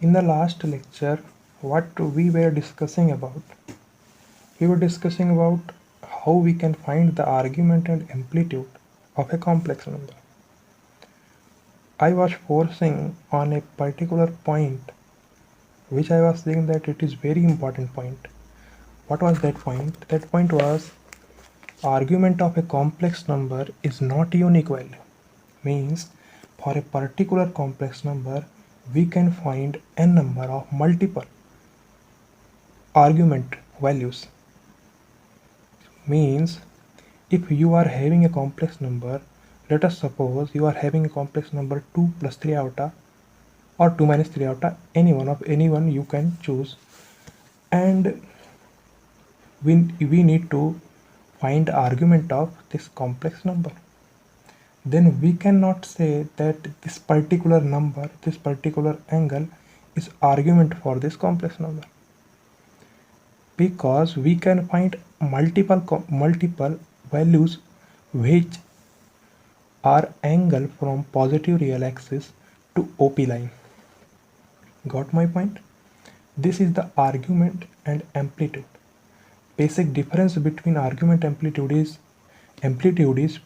In the last lecture, what we were discussing about, we were discussing about how we can find the argument and amplitude of a complex number. I was forcing on a particular point, which I was saying that it is very important point. What was that point? That point was argument of a complex number is not unique value. Means for a particular complex number, we can find n number of multiple argument values. Means if you are having a complex number, let us suppose you are having a complex number 2 plus 3 iota or 2 minus 3 iota, anyone you can choose, and we need to find argument of this complex number. Then we cannot say that this particular number, this particular angle is argument for this complex number, because we can find multiple values which are angle from positive real axis to OP line. Got my point? This is the argument and amplitude. Basic difference between argument amplitude is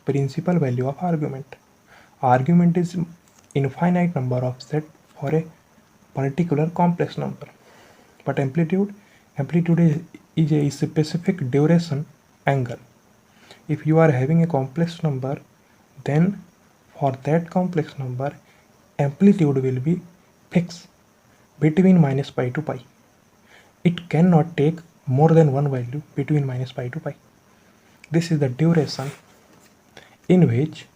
principal value of argument. Argument is infinite number of set for a particular complex number, but amplitude is a specific duration angle. If you are having a complex number, then for that complex number, amplitude will be fixed between minus pi to pi. It cannot take more than one value between minus pi to pi. This is the duration in which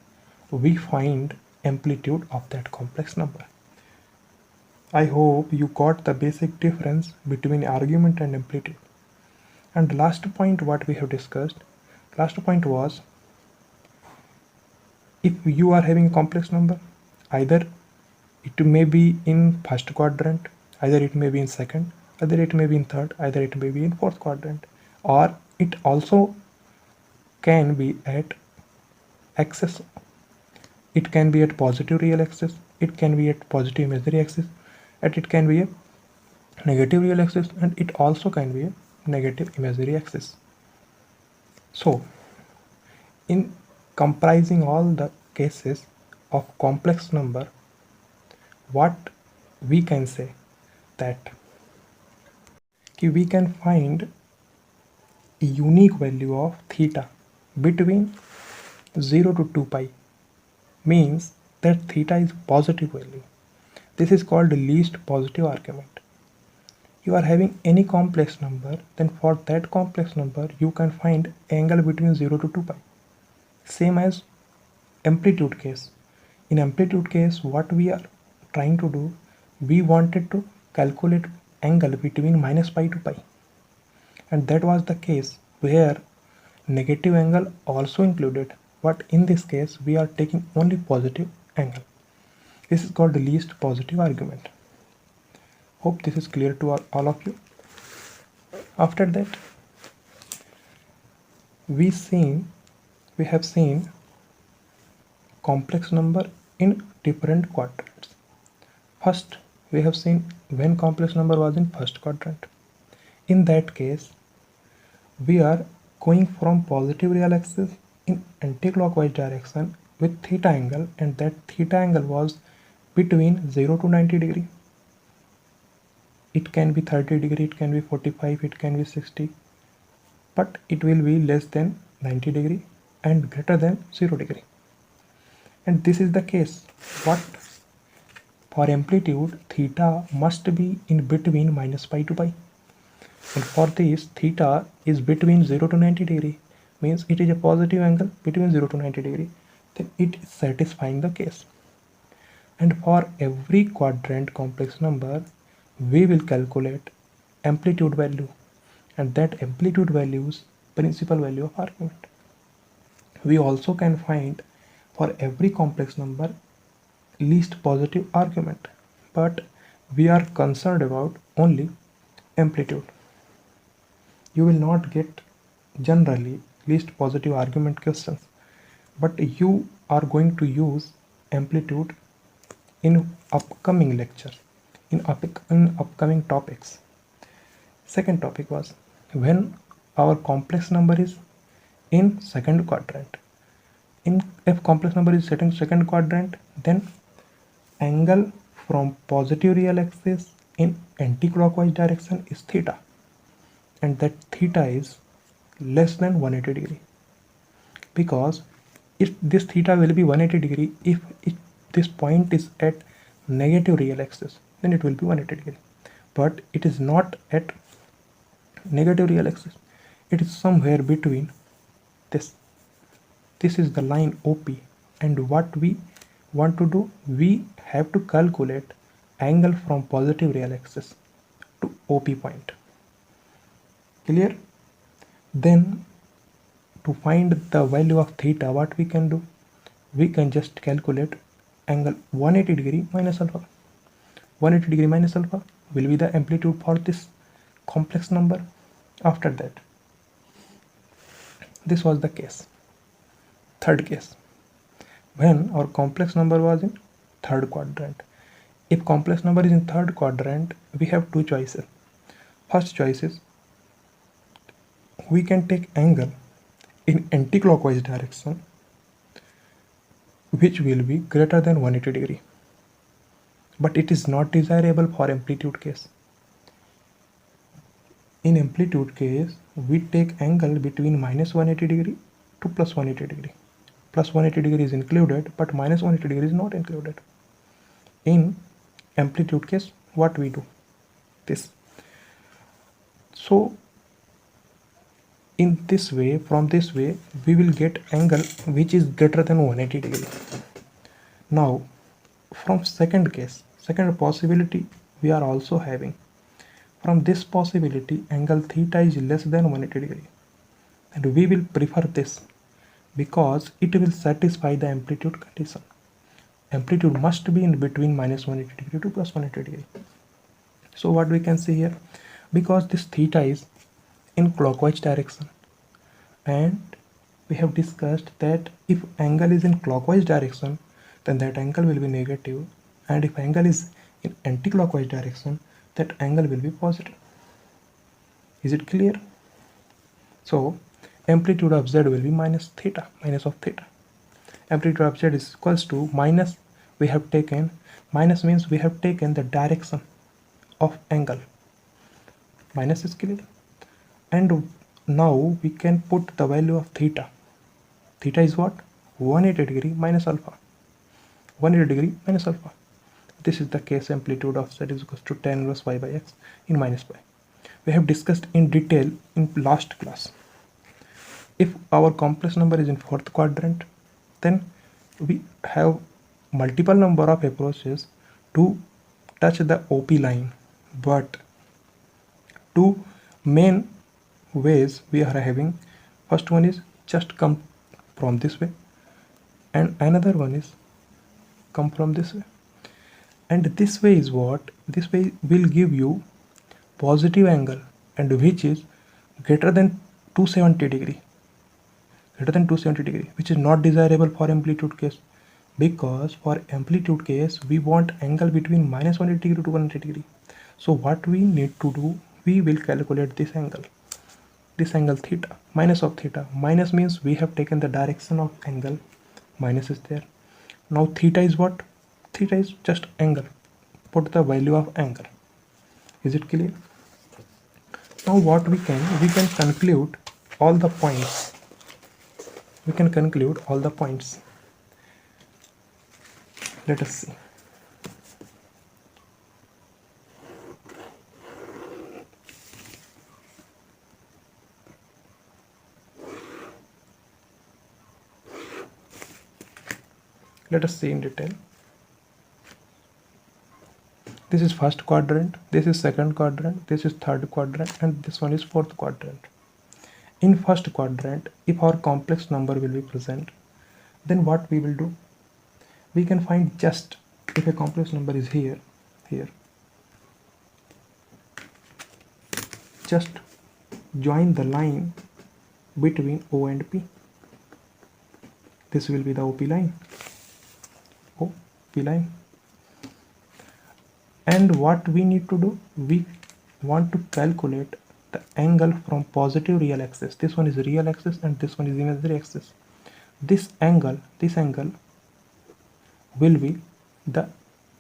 we find amplitude of that complex number. I hope you got the basic difference between argument and amplitude. And the last point what we have discussed, last point was, if you are having a complex number, either it may be in first quadrant, either it may be in second, either it may be in third, either it may be in fourth quadrant, or it also can be at axis. It can be at positive real axis, it can be at positive imaginary axis, and it can be a negative real axis, and it also can be a negative imaginary axis. So in comprising all the cases of complex number, what we can say that we can find a unique value of theta between 0 to 2 pi, means that theta is positive value. This is called least positive argument. You are having any complex number, then for that complex number you can find angle between 0 to 2 pi. Same as amplitude case. In amplitude case, what we are trying to do, we wanted to calculate angle between minus pi to pi, and that was the case where negative angle also included, but in this case we are taking only positive angle. This is called the least positive argument. Hope this is clear to all of you. After that, we have seen complex number in different quadrants. First, we have seen when complex number was in first quadrant. In that case, we are going from positive real axis in anti-clockwise direction with theta angle, and that theta angle was between 0 to 90 degree. It can be 30 degree, it can be 45, it can be 60, but it will be less than 90 degree and greater than 0 degree. And this is the case. What? For amplitude, theta must be in between minus pi to pi. And for this, theta is between 0 to 90 degree, means it is a positive angle between 0 to 90 degree. Then it is satisfying the case. And for every quadrant complex number, we will calculate amplitude value, and that amplitude value is principal value of argument. We also can find for every complex number least positive argument, but we are concerned about only amplitude. You will not get generally least positive argument questions, but you are going to use amplitude in upcoming lecture. in upcoming topics. Second topic was when our complex number is in second quadrant. If complex number is second quadrant, then angle from positive real axis in anti-clockwise direction is theta, and that theta is less than 180 degree, because if this theta will be 180 degree if this point is at negative real axis, then it will be 180 degree, but it is not at negative real axis, it is somewhere between this. This is the line OP, and what we want to do, we have to calculate angle from positive real axis to OP point. Clear? Then to find the value of theta, what we can do, we can just calculate angle 180 degree minus alpha. 180 degree minus alpha will be the amplitude for this complex number. After that, this was the case. Third case, when our complex number was in third quadrant. If complex number is in third quadrant, we have two choices. First choice is we can take angle in anti-clockwise direction, which will be greater than 180 degree, but it is not desirable for amplitude case. In amplitude case, we take angle between minus 180 degree to plus 180 degree. Plus 180 degree is included, but minus 180 degree is not included. In amplitude case, what we do? This. So in this way, from this way, we will get angle which is greater than 180 degree. Now, from second case, second possibility we are also having. From this possibility, angle theta is less than 180 degree, and we will prefer this because it will satisfy the amplitude condition. Amplitude must be in between minus 180 degree to plus 180 degree. So what we can see here, because this theta is in clockwise direction, and we have discussed that if angle is in clockwise direction, then that angle will be negative, and if angle is in anti-clockwise direction, that angle will be positive. Is it clear? So amplitude of z will be minus theta, minus of theta. Amplitude of z is equals to minus, we have taken, minus means we have taken the direction of angle. Minus is clear. And now we can put the value of theta. Theta is what? 180 degree minus alpha. 180 degree minus alpha. This is the case amplitude of z is equals to tan inverse y by x in minus pi. We have discussed in detail in last class. If our complex number is in fourth quadrant, then we have multiple number of approaches to touch the OP line, but two main ways we are having. First one is just come from this way, and another one is come from this way. And this way is what? This way will give you positive angle, and which is greater than 270 degree. Greater than 270 degree, which is not desirable for amplitude case, because for amplitude case we want angle between minus 180 degree to 180 degree. So what we need to do, we will calculate this angle theta, minus of theta. Minus means we have taken the direction of angle, minus is there. Now theta is what? Theta is just angle. Put the value of angle. Is it clear? Now what we can conclude all the points. We can conclude all the points. Let us see. Let us see in detail. This is first quadrant, this is second quadrant, this is third quadrant, and this one is fourth quadrant. In first quadrant, if our complex number will be present, then what we will do? We can find just if a complex number is here, just join the line between O and P. This will be the OP line. OP line. And what we need to do, we want to calculate the angle from positive real axis. This one is real axis and this one is imaginary axis. This angle will be the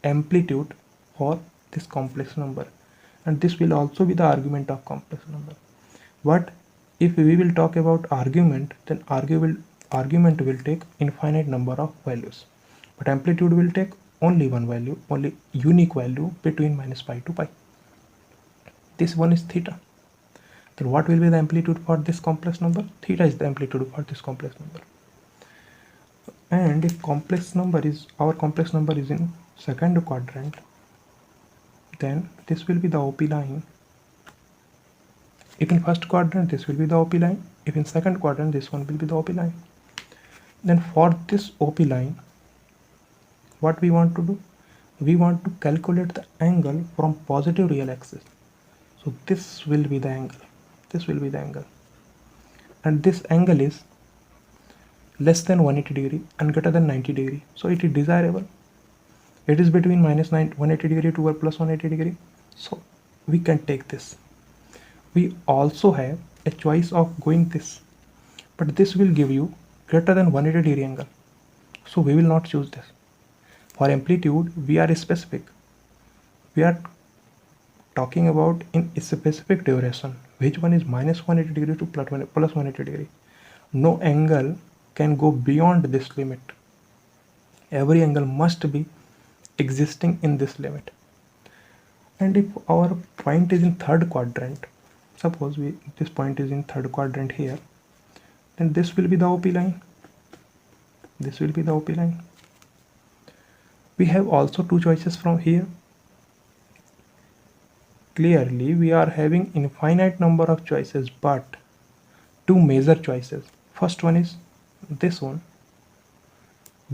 amplitude for this complex number, and this will also be the argument of complex number. But if we will talk about argument, then argument will take infinite number of values, but amplitude will take only one value, only unique value between minus pi to pi. This one is theta. Then what will be the amplitude for this complex number? Theta is the amplitude for this complex number. And if our complex number is in second quadrant, then this will be the OP line. If in first quadrant, this will be the OP line. If in second quadrant, this one will be the OP line. Then for this OP line, what we want to do? We want to calculate the angle from positive real axis. So this will be the angle. This will be the angle. And this angle is less than 180 degree and greater than 90 degree. So it is desirable. It is between minus 180 degree to plus 180 degree. So we can take this. We also have a choice of going this, but this will give you greater than 180 degree angle. So we will not choose this. For amplitude, we are specific. We are talking about in a specific duration, which one is minus 180 degree to plus 180 degree. No angle can go beyond this limit. Every angle must be existing in this limit. And if our point is in third quadrant, suppose this point is in third quadrant here, then this will be the OP line. This will be the OP line. We have also two choices from here. Clearly, we are having infinite number of choices, but two major choices. First one is this one.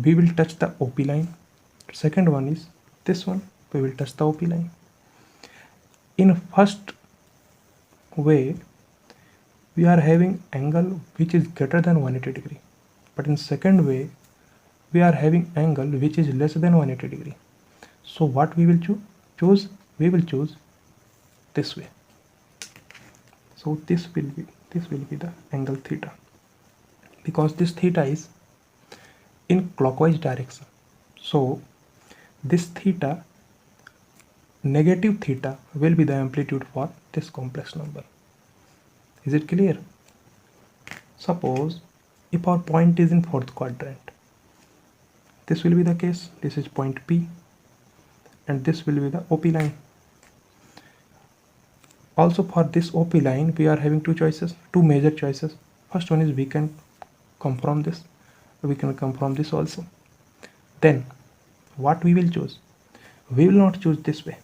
We will touch the OP line. Second one is this one. We will touch the OP line. In first way, we are having angle which is greater than 180 degree, but in second way we are having angle which is less than 180 degree. So what we will choose? We will choose this way. So this will be the angle theta, because this theta is in clockwise direction. So this theta, negative theta, will be the amplitude for this complex number. Is it clear? Suppose if our point is in fourth quadrant, this will be the case. This is point P and this will be the OP line. Also for this OP line, we are having two choices, two major choices. First one is we can come from this, we can come from this also. Then what we will choose? We will not choose this way.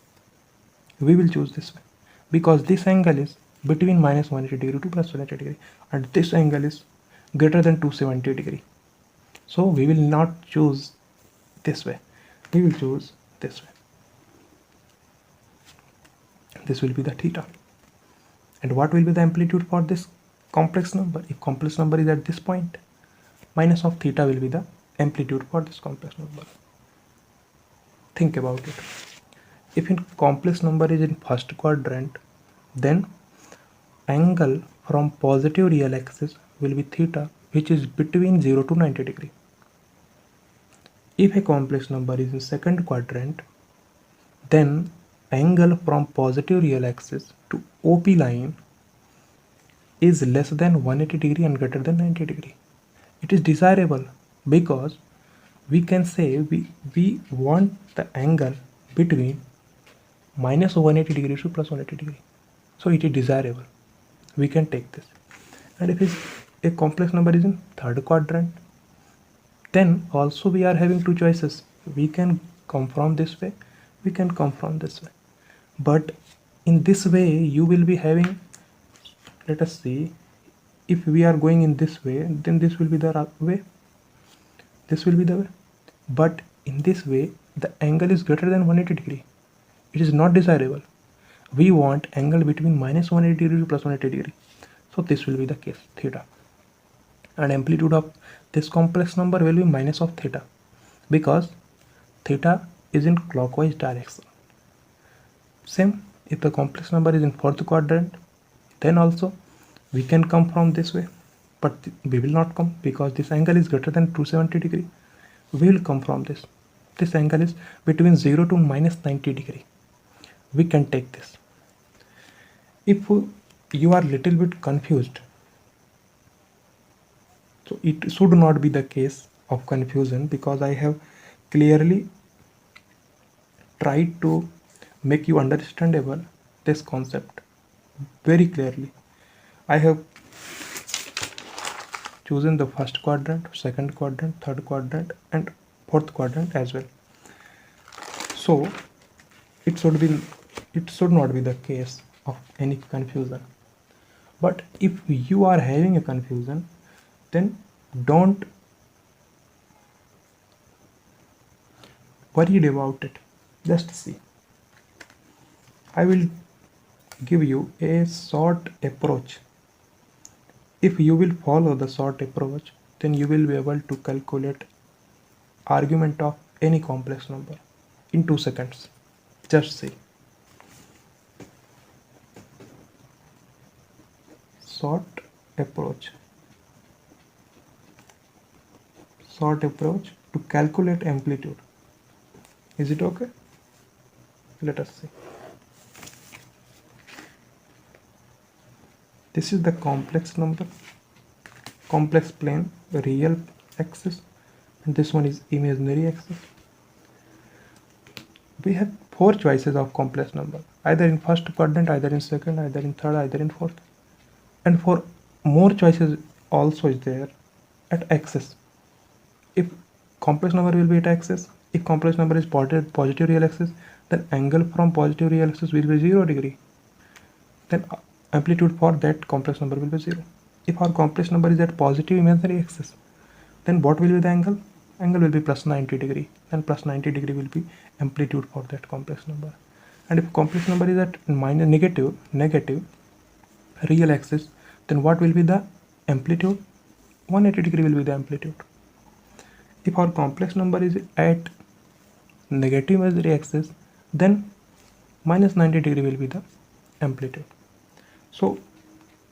We will choose this way, because this angle is between minus 180 degree to plus 180 degree and this angle is greater than 270 degree. So we will not choose this way. We will choose this way. This will be the theta. And what will be the amplitude for this complex number? If complex number is at this point, minus of theta will be the amplitude for this complex number. Think about it. If in complex number is in first quadrant, then angle from positive real axis will be theta, which is between 0 to 90 degree. If a complex number is in second quadrant, then angle from positive real axis to OP line is less than 180 degree and greater than 90 degree. It is desirable because we can say we want the angle between minus 180 degree to plus 180 degree. So it is desirable. We can take this. And if a complex number is in third quadrant, then also we are having two choices. We can come from this way, we can come from this way. But in this way you will be having, let us see, if we are going in this way, then this will be the way, this will be the way. But in this way the angle is greater than 180 degree. It is not desirable. We want angle between minus 180 degree to plus 180 degree. So this will be the case, theta. And amplitude of this complex number will be minus of theta, because theta is in clockwise direction. Same, if the complex number is in fourth quadrant, then also we can come from this way, but we will not come because this angle is greater than 270 degree. We will come from this. This angle is between 0 to minus 90 degree. We can take this. If you are little bit confused, so it should not be the case of confusion, because I have clearly tried to make you understandable this concept very clearly. I have chosen the first quadrant, second quadrant, third quadrant and fourth quadrant as well. So it should not be the case of any confusion. But if you are having a confusion, then don't worry about it. Just see. I will give you a short approach. If you will follow the short approach, then you will be able to calculate argument of any complex number in 2 seconds. Just see. Short approach to calculate amplitude. Is it okay? Let us see. This is the complex number, complex plane, the real axis, and this one is imaginary axis. We have 4 choices of complex number, either in first quadrant, either in second, either in third, either in fourth, and for more choices also is there at axis. If complex number will be at axis, if complex number is positive real axis, then angle from positive real axis will be 0 degree. Then amplitude for that complex number will be 0. If our complex number is at positive imaginary axis, then what will be the angle? Angle will be plus 90 degree. Then plus 90 degree will be amplitude for that complex number. And if complex number is at negative real axis, then what will be the amplitude? 180 degree will be the amplitude. If our complex number is at negative imaginary axis, then minus 90 degree will be the amplitude. So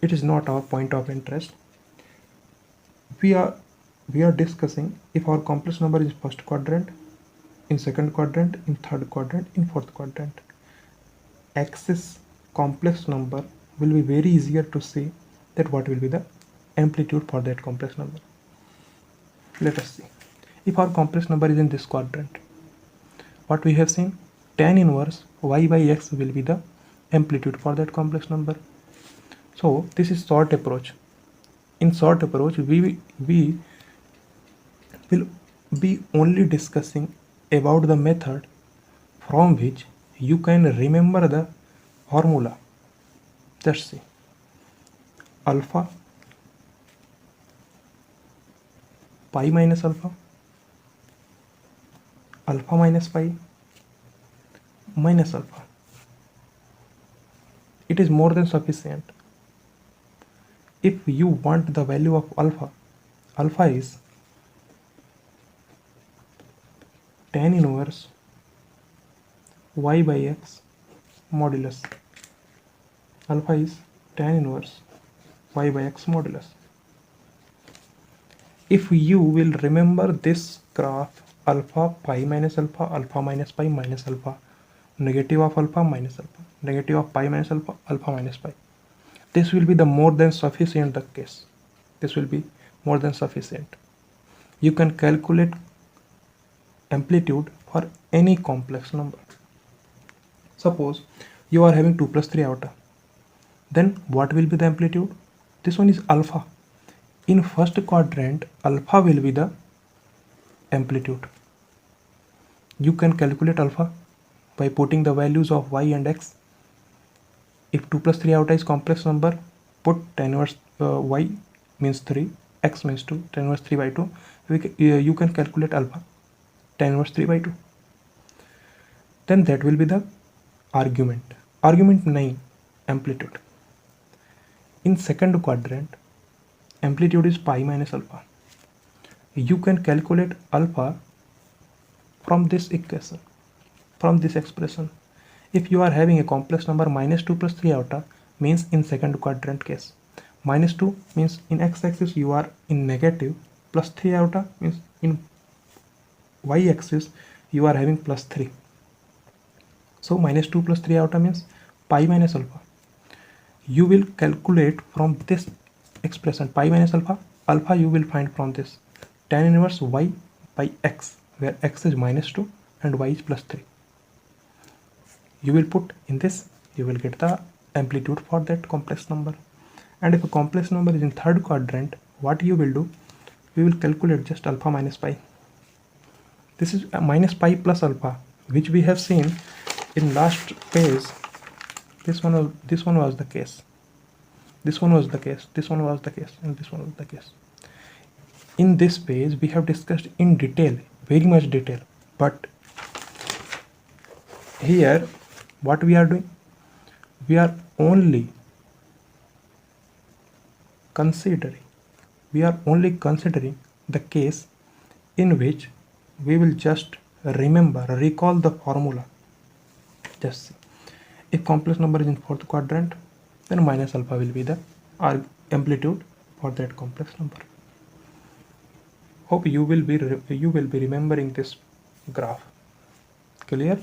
it is not our point of interest. We are discussing if our complex number is first quadrant, in second quadrant, in third quadrant, in fourth quadrant. Axis complex number will be very easier to see that what will be the amplitude for that complex number. Let us see. If our complex number is in this quadrant, what we have seen, tan inverse y by x will be the amplitude for that complex number. So this is short approach. In short approach, we will be only discussing about the method from which you can remember the formula. Just see. Alpha pi minus alpha, alpha minus pi minus alpha. It is more than sufficient. If you want the value of alpha, alpha is tan inverse y by x modulus. Alpha is tan inverse y by x modulus. If you will remember this graph, alpha pi minus alpha, alpha minus pi minus alpha, negative of alpha minus alpha, negative of pi minus alpha, alpha minus pi. This will be the more than sufficient the case. This will be more than sufficient. You can calculate amplitude for any complex number. Suppose you are having 2 plus 3 iota. Then what will be the amplitude? This one is alpha. In first quadrant, alpha will be the amplitude. You can calculate alpha by putting the values of y and x. If 2 plus 3 iota is complex number, put tan inverse y means 3, x means 2, tan inverse 3 by 2. You can calculate alpha, tan inverse 3 by 2. Then that will be the argument. Argument 9, amplitude. In second quadrant, amplitude is pi minus alpha. You can calculate alpha from this equation, from this expression. If you are having a complex number minus 2 plus 3 iota means in second quadrant case. Minus 2 means in x-axis you are in negative, plus 3 iota means in y-axis you are having plus 3. So minus 2 plus 3 iota means pi minus alpha. You will calculate from this expression pi minus alpha. Alpha you will find from this tan inverse y by x, where x is minus 2 and y is plus 3. You will put in this, you will get the amplitude for that complex number. And if a complex number is in third quadrant, what you will do, we will calculate just alpha minus pi. This is minus pi plus alpha, which we have seen in last page. This one was the case, this one was the case, this one was the case, and this one was the case. In this page we have discussed in detail, very much detail, but here what we are doing, we are only considering the case in which we will just recall the formula. Just see, if complex number is in fourth quadrant, then minus alpha will be the amplitude for that complex number. Hope you will be remembering this graph. Clear?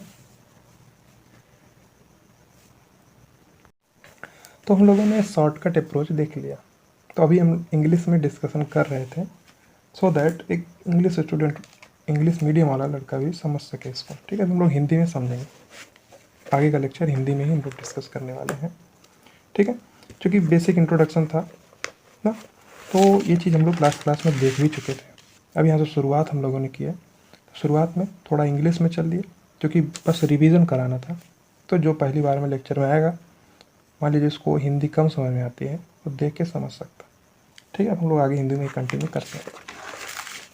तो हम लोगों ने shortcut approach देख लिया. तो अभी हम English में डिस्कशन कर रहे थे, सो दैट एक इंग्लिश स्टूडेंट, इंग्लिश मीडियम वाला लड़का भी समझ सके इसको. ठीक है, तो हम लोग हिंदी में समझेंगे. आगे का लेक्चर हिंदी में ही हम लोग डिस्कस करने वाले हैं. ठीक है, क्योंकि बेसिक इंट्रोडक्शन था ना, तो ये चीज़ हम लोग क्लास में देख भी चुके थे. अब यहाँ से शुरुआत हम लोगों ने किया. तो शुरुआत में थोड़ा इंग्लिश में चल लिए, क्योंकि बस रिवीजन कराना था. तो जो पहली बार में लेक्चर में आएगा, मान लीजिए जिसको हिंदी कम समझ में आती है, वो देख के समझ सकता. ठीक है, हम लोग आगे हिंदी में कंटिन्यू करते हैं.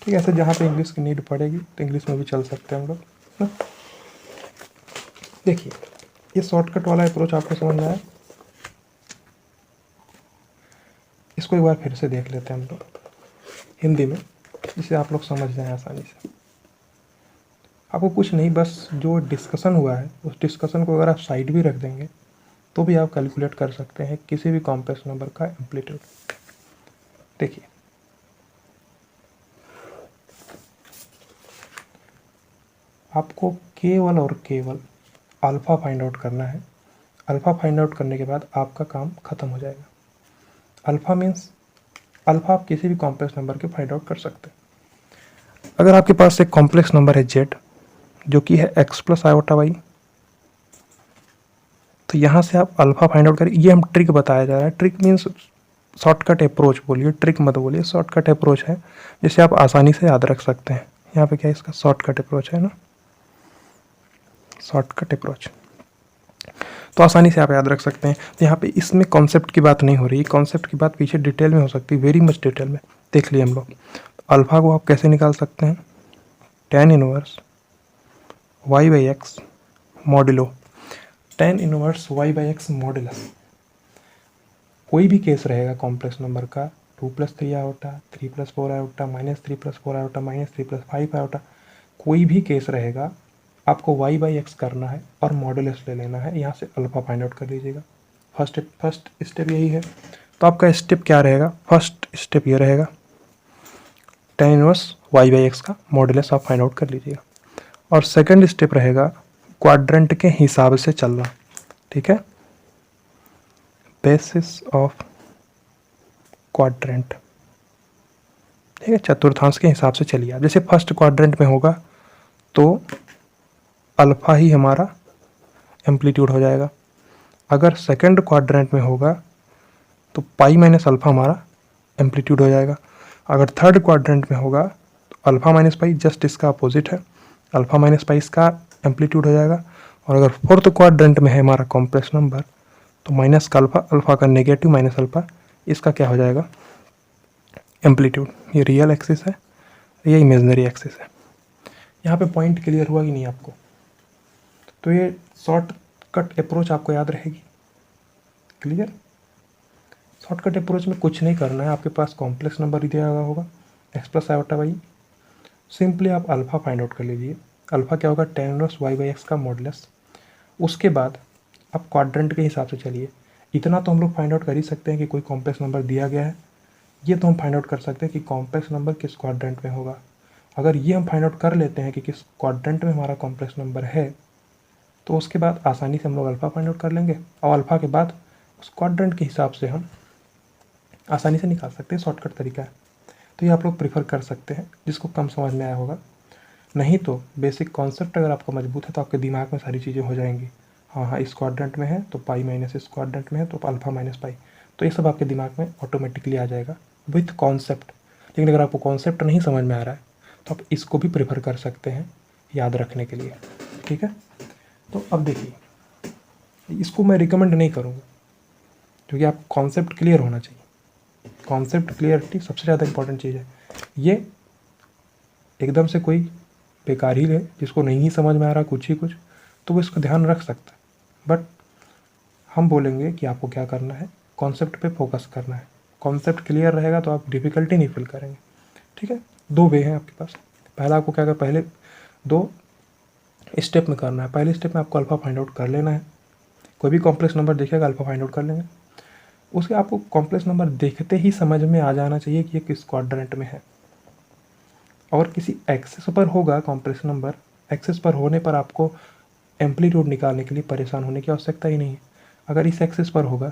ठीक है, ऐसे जहाँ पे इंग्लिश की नीड पड़ेगी तो इंग्लिश में भी चल सकते हैं हम लोग ना. देखिए, ये शॉर्टकट वाला अप्रोच आपको समझ में आया. इसको एक बार फिर से देख लेते हैं हम लोग हिंदी में, जिसे आप लोग समझ जाएं आसानी से. आपको कुछ नहीं, बस जो डिस्कशन हुआ है उस डिस्कशन को अगर आप साइड भी रख देंगे तो भी आप कैलकुलेट कर सकते हैं किसी भी कॉम्प्लेक्स नंबर का एम्पलीट्यूड. देखिए, आपको केवल और केवल अल्फ़ा फाइंड आउट करना है. अल्फ़ा फाइंड आउट करने के बाद आपका काम ख़त्म हो जाएगा. अल्फ़ा मीन्स अल्फ़ा आप किसी भी कॉम्प्लेक्स नंबर के फाइंड आउट कर सकते हैं. अगर आपके पास एक कॉम्प्लेक्स नंबर है जेड, जो कि है एक्स प्लस आयोटा वाई, तो यहाँ से आप अल्फ़ा फाइंड आउट करें. ये हम ट्रिक बताया जा रहा है. ट्रिक मीन्स शॉर्टकट अप्रोच बोलिए, ट्रिक मत बोलिए. शॉर्टकट अप्रोच है जिसे आप आसानी से याद रख सकते हैं. यहाँ पे क्या है, इसका शॉर्टकट अप्रोच है ना, शॉर्टकट अप्रोच, तो आसानी से आप याद रख सकते हैं. तो यहाँ पे इसमें कॉन्सेप्ट की बात नहीं हो रही. कॉन्सेप्ट की बात पीछे डिटेल में हो सकती है, वेरी मच डिटेल में. देख लिए हम लोग. अल्फ़ा को आप कैसे निकाल सकते हैं, tan inverse y by x modulo tan inverse y by x modulus. कोई भी केस रहेगा कॉम्प्लेक्स नंबर का, 2 plus 3 iota, 3 plus 4 iota, minus 3 plus 4 iota, minus 3 plus 5 iota, कोई भी केस रहेगा, आपको y बाई एक्स करना है और मॉडुलस ले लेना है. यहाँ से अल्फ़ा फाइंड आउट कर लीजिएगा. फर्स्ट स्टेप यही है. तो आपका स्टेप क्या रहेगा, फर्स्ट स्टेप ये रहेगा, tan inverse y by X का मॉडुलस आप फाइंड आउट कर लीजिएगा. और सेकंड स्टेप रहेगा क्वाड्रेंट के हिसाब से चलना. ठीक है, बेसिस ऑफ क्वाड्रेंट. ठीक है, चतुर्थांश के हिसाब से चलिए आप. जैसे फर्स्ट क्वाड्रेंट में होगा तो अल्फ़ा ही हमारा एम्पलीट्यूड हो जाएगा. अगर सेकंड क्वाड्रेंट में होगा तो पाई माइनस अल्फ़ा हमारा एम्पलीट्यूड हो जाएगा. अगर थर्ड क्वाड्रेंट में होगा तो अल्फ़ा माइनस पाई, जस्ट इसका अपोजिट है, अल्फ़ा माइनस पाई इसका एम्पलीट्यूड हो जाएगा. और अगर फोर्थ क्वाड्रेंट में है हमारा कॉम्प्लेक्स नंबर, तो माइनस का अल्फ़ा, अल्फ़ा का नेगेटिव माइनस अल्फ़ा, इसका क्या हो जाएगा, एम्पलीट्यूड. ये रियल एक्सिस है, ये इमेजनरी एक्सिस है. यहाँ पे पॉइंट क्लियर हुआ कि नहीं आपको? तो ये शॉर्टकट अप्रोच आपको याद रहेगी. क्लियर? शॉर्टकट अप्रोच में कुछ नहीं करना है. आपके पास कॉम्प्लेक्स नंबर ही दिया हुआ होगा, X plus iota Y. Simply आप अल्फ़ा फाइंड आउट कर लीजिए. अल्फ़ा क्या होगा, tan inverse y by X का मॉडुलस. उसके बाद अब क्वाड्रेंट के हिसाब से चलिए। इतना तो हम लोग फाइंड आउट कर ही सकते हैं कि कोई कॉम्प्लेक्स नंबर दिया गया है, ये तो हम फाइंड आउट कर सकते हैं कि कॉम्प्लेक्स नंबर किस क्वाड्रेंट में होगा। अगर ये हम फाइंड आउट कर लेते हैं कि किस क्वाड्रेंट में हमारा कॉम्प्लेक्स नंबर है, तो उसके बाद आसानी से हम लोग अल्फ़ा फाइंड आउट कर लेंगे, और अल्फ़ा के बाद उस क्वाड्रेंट के हिसाब से हम आसानी से निकाल सकते हैं, शॉर्टकट तरीका है। तो ये आप लोग प्रीफर कर सकते हैं जिसको कम समझ में आया होगा। नहीं तो बेसिक कॉन्सेप्ट अगर आपका मजबूत है तो आपके दिमाग में सारी चीज़ें हो जाएंगी। हाँ हाँ, इस क्वाड्रेंट में है तो पाई माइनस, इस क्वाड्रेंट में है तो अल्फ़ा माइनस पाई, तो ये सब आपके दिमाग में ऑटोमेटिकली आ जाएगा विथ कॉन्सेप्ट। लेकिन अगर आपको कॉन्सेप्ट नहीं समझ में आ रहा है तो आप इसको भी प्रेफर कर सकते हैं याद रखने के लिए, ठीक है। तो अब देखिए, इसको मैं रिकमेंड नहीं करूँगा क्योंकि आप कॉन्सेप्ट क्लियर होना चाहिए। कॉन्सेप्ट क्लियरिटी सबसे ज़्यादा इंपॉर्टेंट चीज़ है। ये एकदम से कोई बेकार ही है जिसको नहीं समझ में आ रहा कुछ ही कुछ, तो वो इसको ध्यान रख सकता है, बट हम बोलेंगे कि आपको क्या करना है, कॉन्सेप्ट पे फोकस करना है। कॉन्सेप्ट क्लियर रहेगा तो आप डिफ़िकल्टी नहीं फील करेंगे, ठीक है। 2 वे हैं आपके पास। पहला आपको क्या करना, पहले 2 स्टेप में करना है। पहले स्टेप में आपको अल्फ़ा फाइंड आउट कर लेना है। कोई भी कॉम्प्लेक्स नंबर देखेगा अल्फ़ा फाइंड आउट कर लेंगे। उसके आपको कॉम्प्लेक्स नंबर देखते ही समझ में आ जाना चाहिए कि ये किस क्वाड्रेंट में है। और किसी एक्सिस पर होगा कॉम्प्लेक्स नंबर, एक्सिस पर होने पर आपको एम्पलीट्यूड निकालने के लिए परेशान होने की आवश्यकता ही नहीं है। अगर इस एक्सिस पर होगा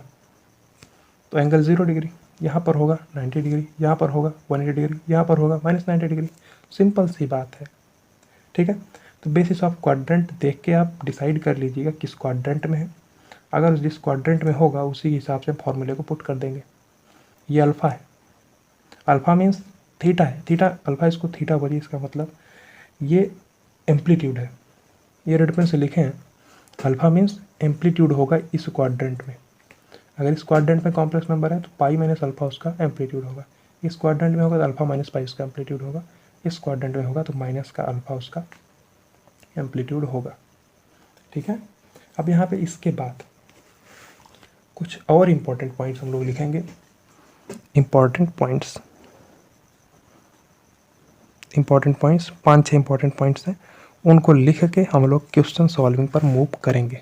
तो एंगल 0 डिग्री, यहाँ पर होगा 90 डिग्री, यहाँ पर होगा 180 डिग्री, यहाँ पर होगा -90 डिग्री। सिंपल सी बात है, ठीक है। तो बेसिस ऑफ क्वाड्रेंट देख के आप डिसाइड कर लीजिएगा किस क्वाड्रेंट में है। अगर जिस क्वाड्रेंट में होगा उसी हिसाब से फॉर्मूले को पुट कर देंगे। ये अल्फ़ा है, अल्फ़ा मीन्स थीटा है, थीटा अल्फ़ा, इसको थीटा बोलिए। इसका मतलब ये एम्पलीट्यूड है, ये रेड पेन से लिखे हैं। अल्फ़ा मीन्स एम्पलीट्यूड होगा इस क्वाड्रेंट में। अगर इस क्वाड्रेंट में कॉम्प्लेक्स नंबर है तो पाई माइनस अल्फ़ा उसका एम्पलीट्यूड होगा। इस क्वाड्रेंट में होगा तो अल्फ़ा माइनस पाई उसका एम्पलीट्यूड होगा। इस क्वाड्रेंट में होगा तो माइनस का अल्फ़ा उसका एम्पलीट्यूड होगा, ठीक है। अब यहाँ पे इसके बाद कुछ और इम्पोर्टेंट पॉइंट्स हम लोग लिखेंगे। इम्पॉर्टेंट पॉइंट्स 5-6 इम्पॉर्टेंट पॉइंट्स हैं, उनको लिख के हम लोग क्वेश्चन सॉल्विंग पर मूव करेंगे,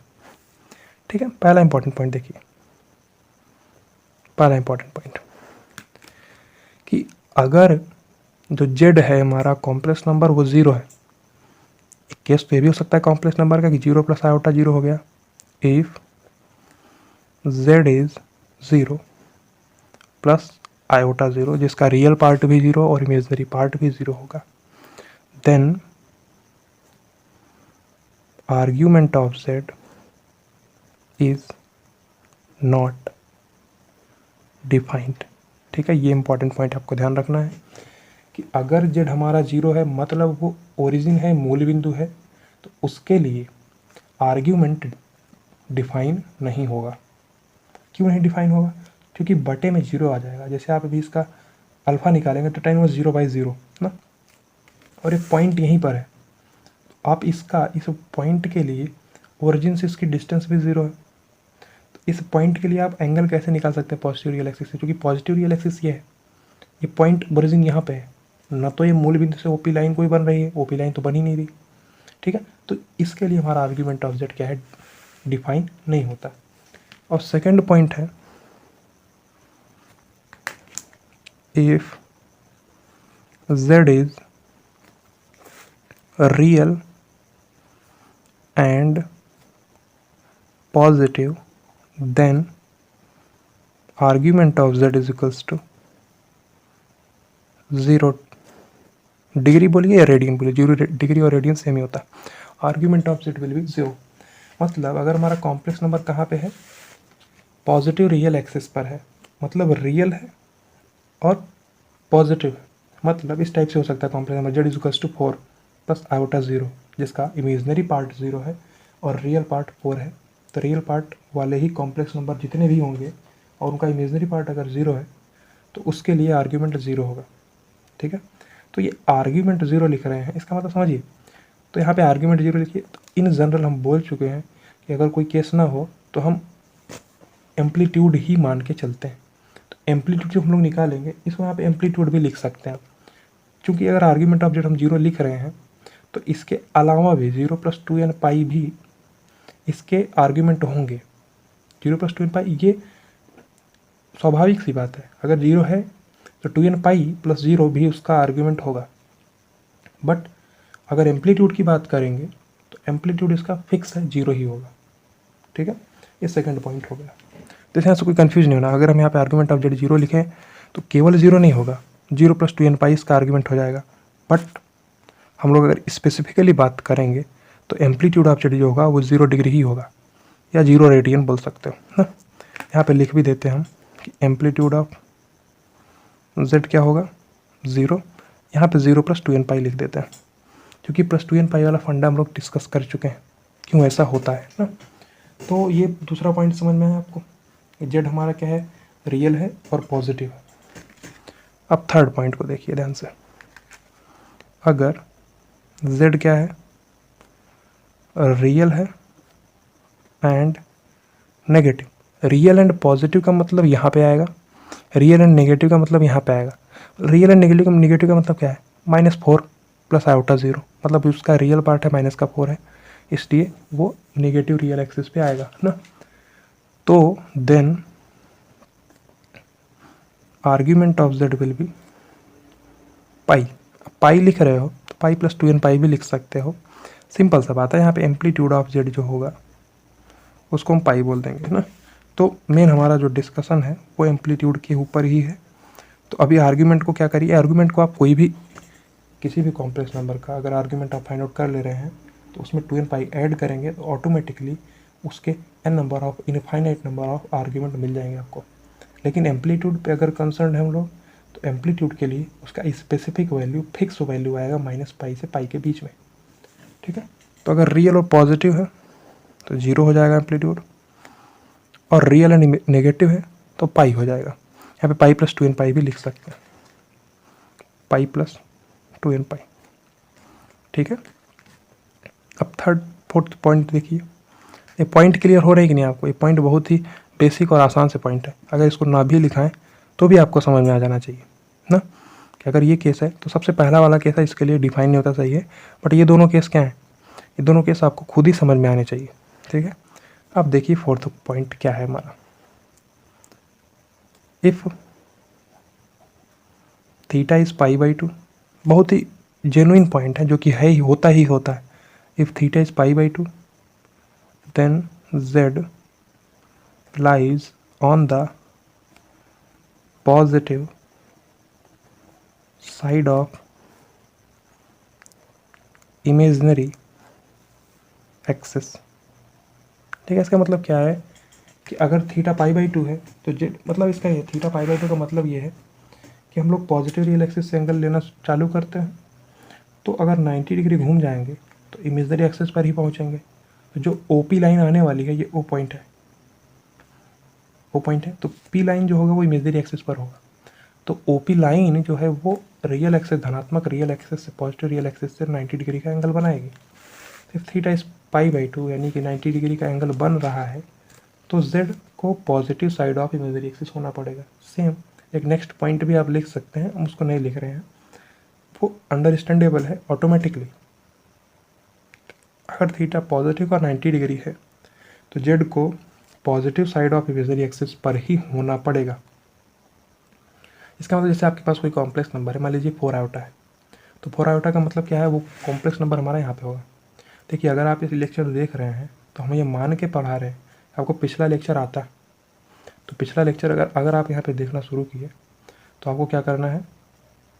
ठीक है। पहला इंपॉर्टेंट पॉइंट देखिए, पहला इंपॉर्टेंट पॉइंट कि अगर जो जेड है हमारा कॉम्प्लेक्स नंबर वो 0 है। एक केस तो ये भी हो सकता है कॉम्प्लेक्स नंबर का कि 0 + आयोटा 0 हो गया। इफ जेड इज 0 + आयोटा 0, जिसका रियल पार्ट भी 0 और इमेजनरी पार्ट भी 0 होगा, then argument of Z is not defined, ठीक है। ये इंपॉर्टेंट पॉइंट आपको ध्यान रखना है कि अगर जेड हमारा 0 है मतलब वो ओरिजिन है, मूल बिंदु है, तो उसके लिए आर्ग्यूमेंट डिफाइन नहीं होगा। क्यों नहीं डिफाइन होगा? क्योंकि बटे में 0 आ जाएगा। जैसे आप अभी इसका अल्फ़ा निकालेंगे तो tan इनवर्स 0/0 ना, और एक पॉइंट यहीं पर है। आप इसका इस पॉइंट के लिए ओरिजिन से इसकी डिस्टेंस भी 0 है, तो इस पॉइंट के लिए आप एंगल कैसे निकाल सकते हैं पॉजिटिव रियल एक्सिस से? क्योंकि पॉजिटिव रियल एक्सिस ये है, ये पॉइंट ओरिजिन यहाँ पे है ना, तो ये मूल बिंदु से ओपी लाइन कोई बन रही है, ओपी लाइन तो बन ही नहीं रही, ठीक है। तो इसके लिए हमारा आर्ग्यूमेंट ऑफ जेड क्या है, डिफाइन नहीं होता। और सेकंड पॉइंट है, if Z is real and positive then argument of Z is equals to 0 degree बोलिए या रेडियन बोलिए, 0 डिग्री और रेडियन सेम ही होता है। Argument of z will B 0। मतलब अगर हमारा कॉम्प्लेक्स नंबर कहाँ पे है, पॉजिटिव रियल एक्सिस पर है, मतलब रियल है और पॉजिटिव है, मतलब इस टाइप से हो सकता है complex number Z is equals to 4 + iota 0, जिसका इमेजनरी पार्ट 0 है और रियल पार्ट 4 है। तो रियल पार्ट वाले ही कॉम्प्लेक्स नंबर जितने भी होंगे और उनका इमेजनरी पार्ट अगर 0 है तो उसके लिए आर्ग्यूमेंट 0 होगा, ठीक है। तो ये आर्ग्यूमेंट 0 लिख रहे हैं, इसका मतलब समझिए। तो यहाँ पे आर्ग्यूमेंट 0 लिखिए। तो इन जनरल हम बोल चुके हैं कि अगर कोई केस ना हो तो हम एम्पलीट्यूड ही मान के चलते हैं। तो एम्पलीट्यूड जो हम लोग निकालेंगे इसको यहाँ पे एम्पलीट्यूड भी लिख सकते हैं, क्योंकि अगर आर्ग्यूमेंट ऑफ जेड हम 0 लिख रहे हैं तो इसके अलावा भी 0 + 2n पाई भी इसके आर्ग्यूमेंट होंगे। 0 + 2n, ये स्वाभाविक सी बात है। अगर 0 है तो 2n + 0 भी उसका आर्ग्यूमेंट होगा। बट अगर एम्पलीट्यूड की बात करेंगे तो एम्पलीट्यूड इसका फिक्स है, 0 ही होगा। ठीक है, ये सेकंड पॉइंट हो गया। तो यहाँ से कोई कंफ्यूज नहीं होना। अगर हम यहाँ पे आर्ग्यूमेंट ऑफ जेड 0 लिखें तो केवल 0 नहीं होगा, 0 + 2n इसका आर्ग्यूमेंट हो जाएगा। बट हम लोग अगर स्पेसिफिकली बात करेंगे तो एम्पलीट्यूड ऑफ जेड जो होगा वो 0 डिग्री ही होगा, या 0 रेडियन बोल सकते हो ना। यहाँ पे लिख भी देते हैं हम कि एम्पलीट्यूड ऑफ जेड क्या होगा, 0। यहाँ पे 0 + 2n लिख देते हैं, क्योंकि +2n वाला फंडा हम लोग डिस्कस कर चुके हैं क्यों ऐसा होता है ना। तो ये दूसरा पॉइंट समझ में है आपको, जेड हमारा क्या है, रियल है और पॉजिटिव है। अब थर्ड पॉइंट को देखिए ध्यान से। अगर जेड क्या है, रियल है and negative. Real and positive का मतलब यहाँ पे आएगा, रियल एंड नेगेटिव का मतलब यहाँ पे आएगा। रियल एंड नेगेटिव का मतलब क्या है, -4 + i/0, मतलब उसका रियल पार्ट है -4 है, इसलिए वो नेगेटिव रियल एक्सिस पे आएगा ना। तो then argument of z will be pi लिख रहे हो तो पाई + 2n भी लिख सकते हो। सिंपल सा बात है। यहाँ पे एम्पलीट्यूड ऑफ जेड जो होगा उसको हम पाई बोल देंगे ना। तो मेन हमारा जो डिस्कशन है वो एम्पलीट्यूड के ऊपर ही है। तो अभी आर्ग्यूमेंट को क्या करिए, आर्ग्यूमेंट को आप कोई भी किसी भी कॉम्प्लेक्स नंबर का अगर आर्ग्यूमेंट आप फाइंड आउट कर ले रहे हैं तो उसमें 2n ऐड करेंगे तो ऑटोमेटिकली उसके इनफाइनाइट नंबर ऑफ आर्ग्यूमेंट मिल जाएंगे आपको। लेकिन एम्पलीट्यूड पे अगर कंसर्न है हम लोग तो एम्पलीट्यूड के लिए उसका स्पेसिफिक वैल्यू, फिक्स वैल्यू आएगा -π से π के बीच में। ठीक है, तो अगर रियल और पॉजिटिव है तो 0 हो जाएगा एम्पलीट्यूड, और रियल एंड नेगेटिव है तो पाई हो जाएगा। यहाँ पे पाई + 2n भी लिख सकते हैं, पाई + 2n। ठीक है, अब थर्ड फोर्थ पॉइंट देखिए। ये पॉइंट क्लियर हो रहा है कि नहीं आपको? ये पॉइंट बहुत ही बेसिक और आसान से पॉइंट है। अगर इसको ना भी लिखाएं तो भी आपको समझ में आ जाना चाहिए ना, कि अगर ये केस है तो सबसे पहला वाला केस है, इसके लिए डिफाइन नहीं होता सही है। बट ये दोनों केस क्या हैं, ये दोनों केस आपको खुद ही समझ में आने चाहिए। ठीक है, अब देखिए फोर्थ पॉइंट क्या है हमारा। इफ़ थीटा इज़ π/2, बहुत ही जेन्युइन पॉइंट है जो कि है ही होता है। If theta is π/2 then z lies on the positive side of imaginary axis। ठीक है, इसका मतलब क्या है कि अगर थीटा π/2 है तो जेड, मतलब इसका ये थीटा π/2 का मतलब ये है कि हम लोग पॉजिटिव रियल एक्सिस से एंगल लेना चालू करते हैं तो अगर 90 डिग्री घूम जाएंगे तो इमेजनरी एक्सिस पर ही पहुंचेंगे। तो जो OP लाइन आने वाली है ये O पॉइंट है, तो P लाइन जो होगा वो इमेजनरी एक्सिस पर होगा। तो OP लाइन जो है वो रियल एक्सिस, धनात्मक रियल एक्सिस से पॉजिटिव रियल एक्सिस से 90 डिग्री का एंगल बनाएगी। तो थीटा इज π/2 यानी कि 90 डिग्री का एंगल बन रहा है तो Z को positive side of imaginary axis होना पड़ेगा। सेम एक नेक्स्ट पॉइंट भी आप लिख सकते हैं, हम उसको नहीं लिख रहे हैं, वो अंडरस्टैंडेबल है ऑटोमेटिकली। अगर थीटा पॉजिटिव का 90 डिग्री है तो जेड को positive side of imaginary axis पर ही होना पड़ेगा। इसका मतलब जैसे आपके पास कोई कॉम्प्लेक्स नंबर है, मान लीजिए 4 आयोटा है, तो 4 आयोटा का मतलब क्या है, वो कॉम्प्लेक्स नंबर हमारा यहाँ पे होगा। देखिए अगर आप इस लेक्चर देख रहे हैं तो हम ये मान के पढ़ा रहे हैं, आपको पिछला लेक्चर आता है तो पिछला लेक्चर अगर आप यहाँ पे देखना शुरू किए तो आपको क्या करना है,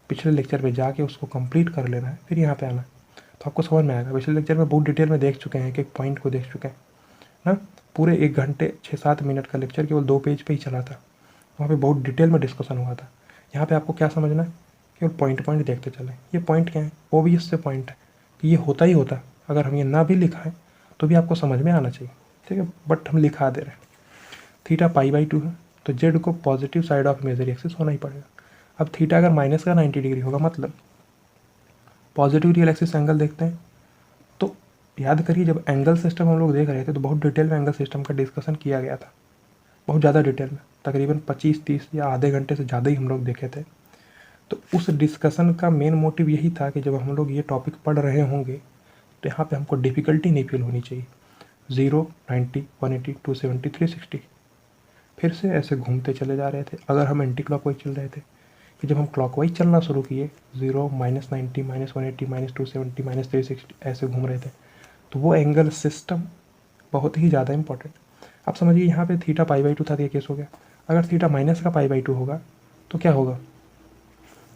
पिछले लेक्चर पे जाके उसको कंप्लीट कर लेना है, फिर यहाँ पे आना है तो आपको समझ में आएगा। पिछले लेक्चर में बहुत डिटेल में देख चुके हैं, एक एक पॉइंट को देख चुके हैं ना। पूरे 1 घंटे 6-7 मिनट का लेक्चर केवल 2 पेज पे ही चला था, वहाँ पे बहुत डिटेल में डिस्कशन हुआ था। यहाँ पे आपको क्या समझना है, केवल पॉइंट देखते चलें। ये पॉइंट क्या है, ओबियस से पॉइंट है कि ये होता ही होता है। अगर हम ये ना भी लिखाएं तो भी आपको समझ में आना चाहिए, ठीक है, बट हम लिखा दे रहे हैं। थीटा π/2 है तो जेड को positive side of imaginary axis होना ही पड़ेगा। अब थीटा अगर माइनस का 90 डिग्री होगा, मतलब पॉजिटिव रियल एक्सिस एंगल देखते हैं तो याद करिए जब एंगल सिस्टम हम लोग देख रहे थे तो बहुत डिटेल में एंगल सिस्टम का डिस्कशन किया गया था, बहुत ज़्यादा डिटेल में, तकरीबन 25-30 या आधे घंटे से ज़्यादा ही हम लोग देखे थे। तो उस डिस्कशन का मेन मोटिव यही था कि जब हम लोग ये टॉपिक पढ़ रहे होंगे तो यहाँ पे हमको डिफ़िकल्टी नहीं फील होनी चाहिए। 0, 90, 180, 270, 360। फिर से ऐसे घूमते चले जा रहे थे। अगर हम एंटी क्लॉकवाइज चल रहे थे, कि जब हम क्लॉकवाइज चलना शुरू किए, 0, -90, -180, -270, -360 ऐसे घूम रहे थे, तो वो एंगल सिस्टम बहुत ही ज़्यादा इंपॉर्टेंट। आप समझिए यहाँ पे थीटा π/2 था, तो ये केस हो गया। अगर थीटा माइनस का π/2 होगा तो क्या होगा,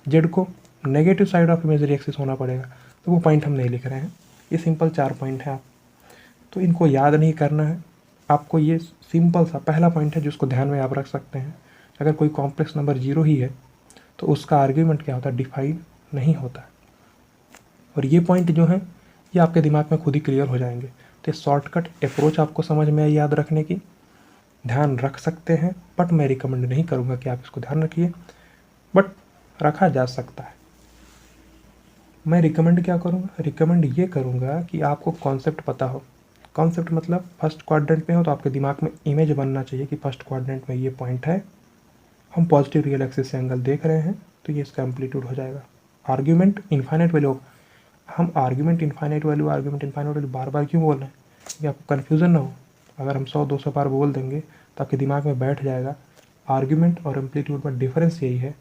जेड को negative side of imagery axis होना पड़ेगा। तो वो पॉइंट हम नहीं लिख रहे हैं, ये सिंपल 4 पॉइंट है। आप तो इनको याद नहीं करना है आपको, ये सिंपल सा पहला पॉइंट है जिसको ध्यान में आप रख सकते हैं। अगर कोई कॉम्प्लेक्स नंबर 0 ही है तो उसका आर्ग्यूमेंट क्या होता है, डिफाइन नहीं होता। और ये पॉइंट जो है ये आपके दिमाग में खुद ही क्लियर हो जाएंगे। तो शॉर्टकट अप्रोच आपको समझ में आई याद रखने की, ध्यान रख सकते हैं, बट मैं रिकमेंड नहीं करूँगा कि आप इसको ध्यान रखिए, बट रखा जा सकता है। मैं रिकमेंड क्या करूँगा, रिकमेंड ये करूँगा कि आपको कॉन्सेप्ट पता हो। कॉन्सेप्ट मतलब फर्स्ट क्वाड्रेंट में हो तो आपके दिमाग में इमेज बनना चाहिए कि फर्स्ट क्वाड्रेंट में ये पॉइंट है, हम पॉजिटिव रियल एक्सिस से एंगल देख रहे हैं, तो ये इसका एम्पलीट्यूड हो जाएगा। आर्ग्यूमेंट इन्फाइनाइट वैल्यू, हम आर्ग्यूमेंट इन्फाइनाइट वैल्यू बार बार क्यों बोल रहे हैं कि आपको कन्फ्यूज़न ना हो। अगर हम 100-200 बार बोल देंगे तो आपके दिमाग में बैठ जाएगा। आर्ग्यूमेंट और एम्पलीट्यूड में डिफरेंस यही है,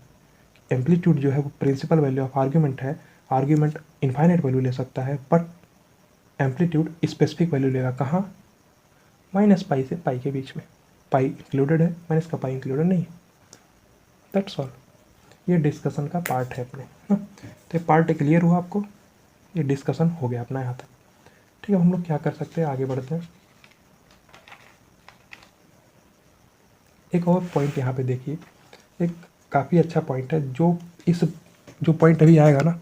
एम्पलीट्यूड जो है वो प्रिंसिपल वैल्यू ऑफ आर्ग्यूमेंट है। आर्ग्यूमेंट इन्फाइनाइट वैल्यू ले सकता है, बट एम्पलीट्यूड स्पेसिफिक वैल्यू लेगा। कहाँ, -π से π के बीच में। पाई इंक्लूडेड है, माइनस का पाई इंक्लूडेड नहीं है। That's all. ये डिस्कशन का पार्ट है अपने ना। तो ये पार्ट क्लियर हुआ आपको, ये डिस्कशन हो गया अपना यहाँ तक। ठीक है, हम लोग क्या कर सकते हैं, आगे बढ़ते हैं। एक और पॉइंट यहाँ पे देखिए, एक काफ़ी अच्छा पॉइंट है, जो पॉइंट अभी आएगा ना,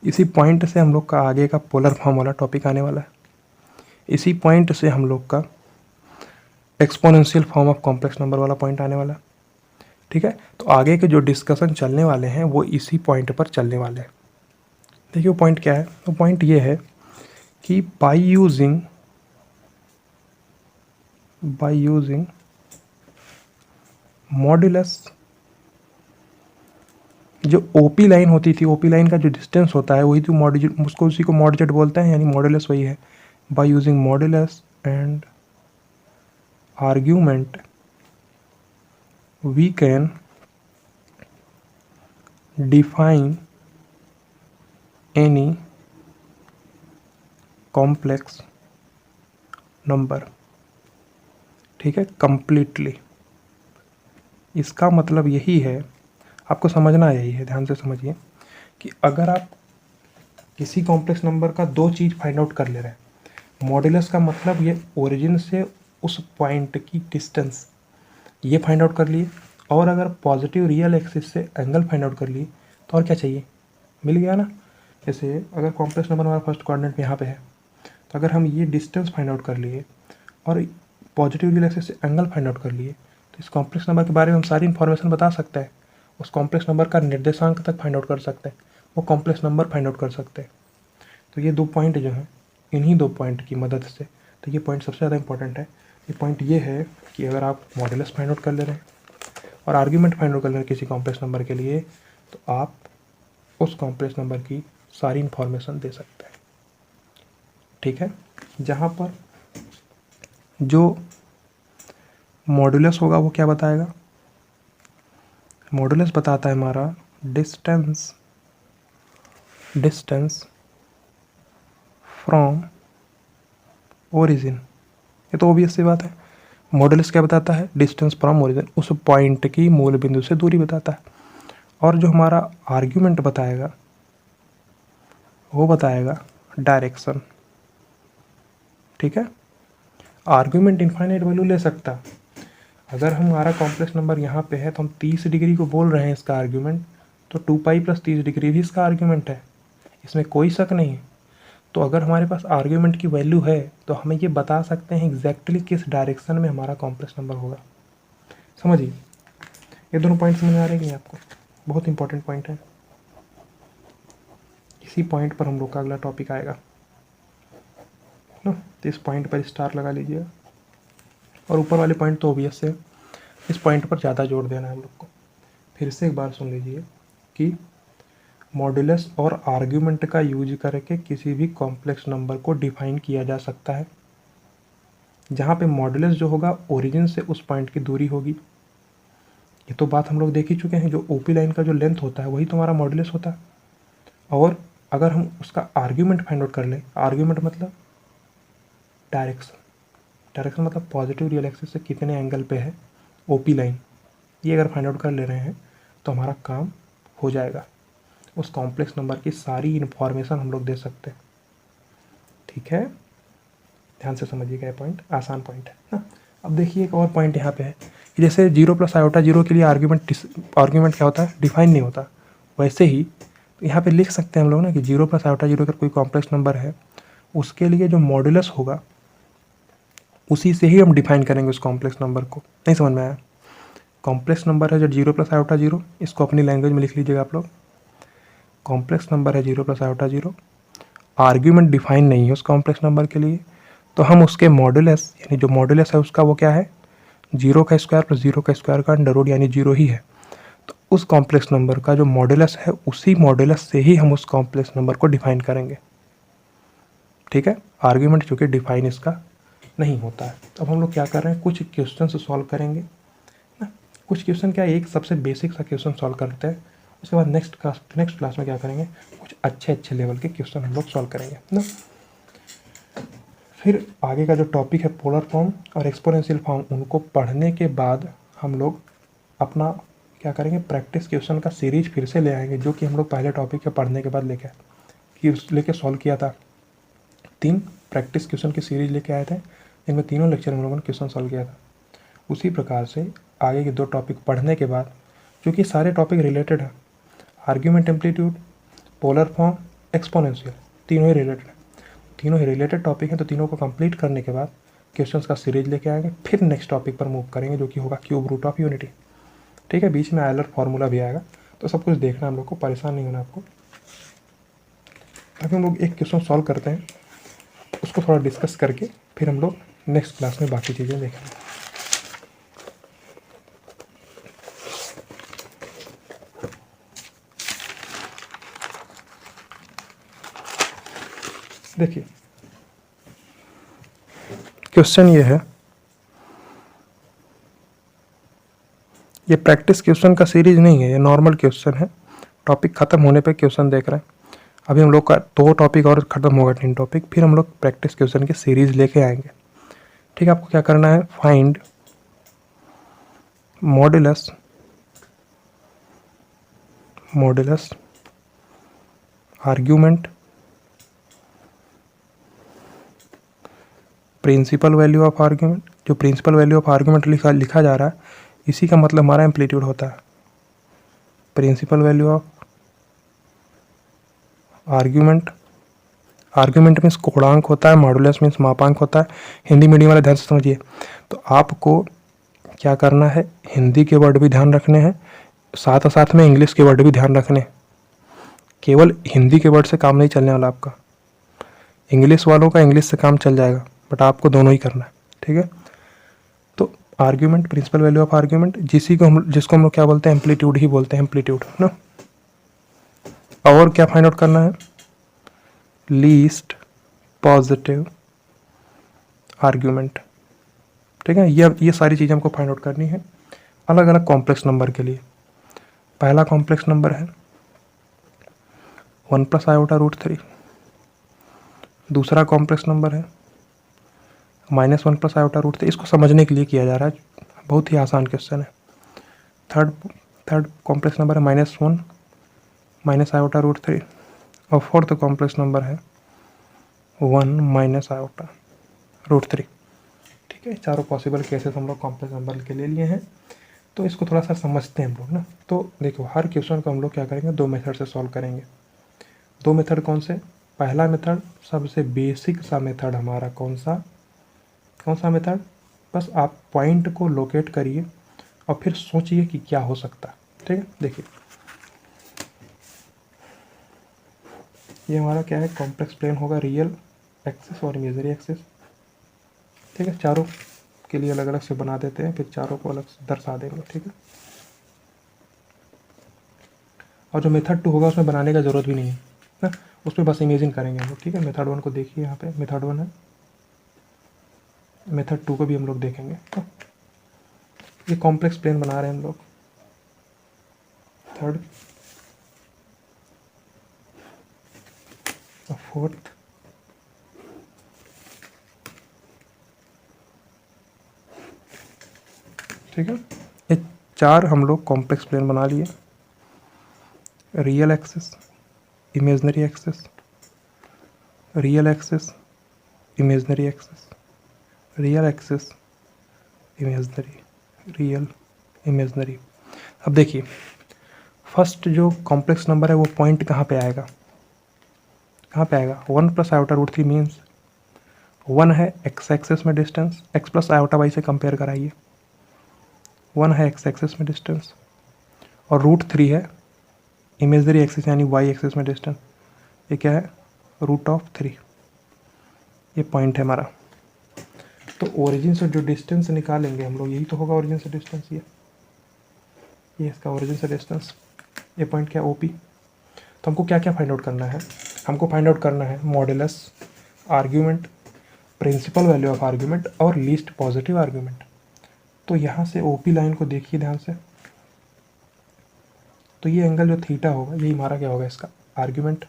इसी पॉइंट से हम लोग का आगे का पोलर फॉर्म वाला टॉपिक आने वाला है। इसी पॉइंट से हम लोग का exponential form of complex number वाला पॉइंट आने वाला है। ठीक है, तो आगे के जो डिस्कशन चलने वाले हैं वो इसी पॉइंट पर चलने वाले हैं। देखिए वो पॉइंट क्या है, वो पॉइंट ये है कि बाय यूजिंग मॉड्यूलस, जो ओपी लाइन होती थी, ओपी लाइन का जो डिस्टेंस होता है वही तो मॉड्यूल, उसको उसी को मॉड्यूलेट बोलते हैं, यानी मॉड्यूलस वही है। By using modulus and argument we can define any complex number. ठीक है, कंप्लीटली। इसका मतलब यही है, आपको समझना यही है, ध्यान से समझिए, कि अगर आप किसी कॉम्प्लेक्स नंबर का दो चीज़ फाइंड आउट कर ले रहे हैं, मॉड्यूलस का मतलब ये ओरिजिन से उस पॉइंट की डिस्टेंस ये फाइंड आउट कर लिए, और अगर पॉजिटिव रियल एक्सिस से एंगल फाइंड आउट कर लिए तो और क्या चाहिए, मिल गया ना। जैसे अगर कॉम्प्लेक्स नंबर हमारा फर्स्ट क्वाड्रेंट में यहाँ पे है, तो अगर हम ये डिस्टेंस फाइंड आउट कर लिए और पॉजिटिव रियल एक्सिस से एंगल फाइंड आउट कर लिए, तो इस कॉम्प्लेक्स नंबर के बारे में हम सारी इन्फॉर्मेशन बता सकते हैं। उस कॉम्प्लेक्स नंबर का निर्देशांक तक फाइंड आउट कर सकते हैं, वो कॉम्प्लेक्स नंबर फाइंड आउट कर सकते हैं। तो ये दो पॉइंट जो हैं, इन्हीं दो पॉइंट की मदद से, तो ये पॉइंट सबसे ज़्यादा इंपॉर्टेंट है। ये पॉइंट ये है कि अगर आप मॉड्यूलस फाइंड आउट कर ले रहे हैं और आर्ग्यूमेंट फाइंड आउट कर ले रहे हैं किसी कॉम्प्लेक्स नंबर के लिए, तो आप उस कॉम्प्लेक्स नंबर की सारी इन्फॉर्मेशन दे सकते हैं। ठीक है, जहाँ पर जो मॉड्यूलस होगा वो क्या बताएगा, मॉड्यूलस बताता है हमारा डिस्टेंस फ्रॉम ओरिजिन। ये तो ऑब्वियस सी बात है, मॉड्यूलस क्या बताता है, डिस्टेंस फ्रॉम ओरिजिन, उस पॉइंट की मूल बिंदु से दूरी बताता है। और जो हमारा आर्ग्यूमेंट बताएगा वो बताएगा डायरेक्शन। ठीक है, आर्ग्यूमेंट इनफाइनाइट वैल्यू ले सकता है। अगर हमारा कॉम्प्लेक्स नंबर यहाँ पे है तो हम 30 डिग्री को बोल रहे हैं इसका आर्ग्यूमेंट, तो 2π + 30 डिग्री भी इसका आर्ग्यूमेंट है, इसमें कोई शक नहीं है। तो अगर हमारे पास आर्ग्यूमेंट की वैल्यू है तो हमें ये बता सकते हैं एग्जैक्टली किस डायरेक्शन में हमारा कॉम्प्लेक्स नंबर होगा। समझिए, ये दोनों पॉइंट समझ में आ रहे हैं आपको, बहुत इंपॉर्टेंट पॉइंट है। इसी पॉइंट पर हम लोग का अगला टॉपिक आएगा ना, तो इस पॉइंट पर स्टार लगा लीजिएगा। और ऊपर वाले पॉइंट तो ओबियस है, इस पॉइंट पर ज़्यादा जोर देना है हम लोग को। फिर से एक बार सुन लीजिए कि मॉड्यूलस और आर्ग्यूमेंट का यूज करके किसी भी कॉम्प्लेक्स नंबर को डिफाइन किया जा सकता है। जहाँ पे मॉडुलस जो होगा ओरिजिन से उस पॉइंट की दूरी होगी। ये तो बात हम लोग देख ही चुके हैं, जो ओपी लाइन का जो लेंथ होता है वही तो हमारा मॉडुलस होता है। और अगर हम उसका आर्ग्यूमेंट फाइंड आउट कर लें, आर्ग्यूमेंट मतलब डायरेक्शन, डायरेक्शन मतलब पॉजिटिव रियल एक्सिस से कितने एंगल पे है ओपी लाइन, ये अगर फाइंड आउट कर ले रहे हैं तो हमारा काम हो जाएगा। उस कॉम्प्लेक्स नंबर की सारी इन्फॉर्मेशन हम लोग दे सकते हैं। ठीक है, ध्यान से समझिएगा, ये पॉइंट आसान पॉइंट है ना। अब देखिए एक और पॉइंट यहाँ पे है कि जैसे 0 + i/0 के लिए आर्ग्यूमेंट क्या होता है, डिफाइन नहीं होता। वैसे ही यहाँ पे लिख सकते हैं हम लोग ना कि 0 + i/0 अगर कोई कॉम्प्लेक्स नंबर है, उसके लिए जो मॉडुलस होगा उसी से ही हम डिफाइन करेंगे उस कॉम्प्लेक्स नंबर को। नहीं समझ में आया? कॉम्प्लेक्स नंबर है जो 0 + i/0, इसको अपनी लैंग्वेज में लिख लीजिएगा आप लोग। कॉम्प्लेक्स नंबर है 0 + i/0, आर्ग्यूमेंट डिफाइन नहीं है उस कॉम्प्लेक्स नंबर के लिए, तो हम उसके मॉडुलस यानी जो मॉडुलस है उसका वो क्या है, 0 का स्क्वायर + 0 का स्क्वायर का अंडर रूट यानी 0 ही है। तो उस कॉम्प्लेक्स नंबर का जो मॉडुलस है उसी मॉडुलस से ही हम उस कॉम्प्लेक्स नंबर को डिफाइन करेंगे। ठीक है, आर्ग्यूमेंट चूँकि डिफाइन इसका नहीं होता है। तो अब हम लोग क्या कर रहे हैं, कुछ क्वेश्चन सॉल्व करेंगे ना। कुछ क्वेश्चन क्या, एक सबसे बेसिक सा क्वेश्चन सॉल्व करते हैं, उसके बाद नेक्स्ट क्लास में क्या करेंगे, कुछ अच्छे लेवल के क्वेश्चन हम लोग सॉल्व करेंगे ना। फिर आगे का जो टॉपिक है पोलर फॉर्म और एक्सपोनेंशियल फॉर्म, उनको पढ़ने के बाद हम लोग अपना क्या करेंगे, प्रैक्टिस क्वेश्चन का सीरीज फिर से ले आएंगे, जो कि हम लोग पहले टॉपिक के पढ़ने के बाद लेके सॉल्व किया था। 3 प्रैक्टिस क्वेश्चन की सीरीज लेके आए थे, जिनमें तीनों लेक्चर में हम लोगों ने क्वेश्चन सॉल्व किया था। उसी प्रकार से आगे के 2 टॉपिक पढ़ने के बाद, क्योंकि सारे टॉपिक रिलेटेड है, argument amplitude, polar form, exponential, तीनों ही रिलेटेड है, तीनों ही रिलेटेड टॉपिक हैं। तो तीनों को कंप्लीट करने के बाद क्वेश्चंस का सीरीज लेके आएंगे, फिर नेक्स्ट टॉपिक पर मूव करेंगे, जो कि होगा क्यूब रूट ऑफ यूनिटी। ठीक है, बीच में आयलर फार्मूला भी आएगा, तो सब कुछ देखना हम लोग को, परेशान नहीं होना आपको। अभी हम लोग एक क्वेश्चन सॉल्व करते हैं, उसको थोड़ा डिस्कस करके फिर हम लोग नेक्स्ट क्लास में बाकी चीज़ें देखेंगे। देखिए क्वेश्चन ये है, ये प्रैक्टिस क्वेश्चन का सीरीज नहीं है, ये नॉर्मल क्वेश्चन है। टॉपिक ख़त्म होने पे क्वेश्चन देख रहे हैं। अभी हम लोग का 2 टॉपिक और ख़त्म होगा, 3 टॉपिक, फिर हम लोग प्रैक्टिस क्वेश्चन की सीरीज लेके आएंगे। ठीक है, आपको क्या करना है, find modulus argument principal value of argument. जो प्रिंसिपल वैल्यू ऑफ आर्ग्यूमेंट लिखा जा रहा है, इसी का मतलब हमारा एम्पलीट्यूड होता है। Principal value of argument, argument means कोणांक होता है, मॉडुलस मीन्स मापांक होता है। हिंदी मीडियम वाले ध्यान से समझिए। तो आपको क्या करना है, हिंदी के वर्ड भी ध्यान रखने हैं, साथ साथ में इंग्लिश के वर्ड भी ध्यान रखने। केवल हिंदी के वर्ड से काम नहीं चलने वाला आपका, इंग्लिश वालों का इंग्लिश से काम चल जाएगा, बट आपको दोनों ही करना है। ठीक है, तो argument, principal value of argument, जिसको हम लोग क्या बोलते हैं, एम्पलीट्यूड ही बोलते हैं, एम्पलीट्यूड ना। और क्या फाइंड आउट करना है, लीस्ट पॉजिटिव आर्ग्यूमेंट। ठीक है, ये सारी चीज़ें हमको फाइंड आउट करनी है अलग अलग कॉम्प्लेक्स नंबर के लिए। पहला कॉम्प्लेक्स नंबर है 1 + i/√3, दूसरा कॉम्प्लेक्स नंबर है -1 + i/√3। इसको समझने के लिए किया जा रहा है, बहुत ही आसान क्वेश्चन है। थर्ड कॉम्प्लेक्स नंबर है -1 - i/√3, और फोर्थ कॉम्प्लेक्स नंबर है 1 - i/√3। ठीक है, चारों पॉसिबल केसेस हम लोग कॉम्प्लेक्स नंबर के ले लिए हैं। तो इसको थोड़ा सा समझते हैं हम लोग ना। तो देखो, हर क्वेश्चन को हम लोग क्या करेंगे, 2 मेथड से सॉल्व करेंगे। 2 मेथड कौन से, पहला मेथड सबसे बेसिक सा मेथड हमारा कौन सा मेथड, बस आप पॉइंट को लोकेट करिए और फिर सोचिए कि क्या हो सकता है। ठीक है, देखिए ये हमारा क्या है, कॉम्प्लेक्स प्लेन होगा, रियल एक्सिस और इमेजिनरी एक्सिस। ठीक है, चारों के लिए अलग अलग से बना देते हैं, फिर चारों को अलग से दर्शा देंगे। ठीक है, और जो मेथड 2 होगा उसमें बनाने का ज़रूरत भी नहीं है ना, उसमें बस इमेजिन करेंगे हम लोग। ठीक है, मेथड 1 को देखिए, यहाँ पे मेथड 1 है, मेथड 2 को भी हम लोग देखेंगे। तो ये कॉम्प्लेक्स प्लेन बना रहे हैं हम लोग। थर्ड और फोर्थ, ठीक है। ये 4 हम लोग कॉम्प्लेक्स प्लेन बना लिए। Real axis, imaginary axis, real axis, imaginary axis, real axis, imaginary, real, imaginary. अब देखिए फर्स्ट जो कॉम्प्लेक्स नंबर है वो पॉइंट कहाँ पे आएगा, कहाँ पे आएगा, 1 प्लस आयोटा रूट 3 मीन्स 1 है एक्स एक्सिस में distance, X plus iota Y से कंपेयर कराइए, 1 है एक्स एक्सिस में डिस्टेंस और रूट 3 है इमेजनरी एक्सिस यानी वाई एक्सिस में डिस्टेंस। ये क्या है, रूट ऑफ 3। ये पॉइंट है हमारा। तो ओरिजिन से जो डिस्टेंस निकालेंगे हम लोग, यही तो होगा ओरिजिन से डिस्टेंस। ये इसका ओरिजिन से डिस्टेंस, ये पॉइंट क्या, ओपी। तो हमको क्या क्या फाइंड आउट करना है, हमको फाइंड आउट करना है modulus, argument, principal value of argument और लीस्ट पॉजिटिव आर्ग्यूमेंट। तो यहाँ से ओपी लाइन को देखिए ध्यान से, तो ये एंगल जो थीटा होगा यही हमारा क्या होगा, इसका आर्ग्यूमेंट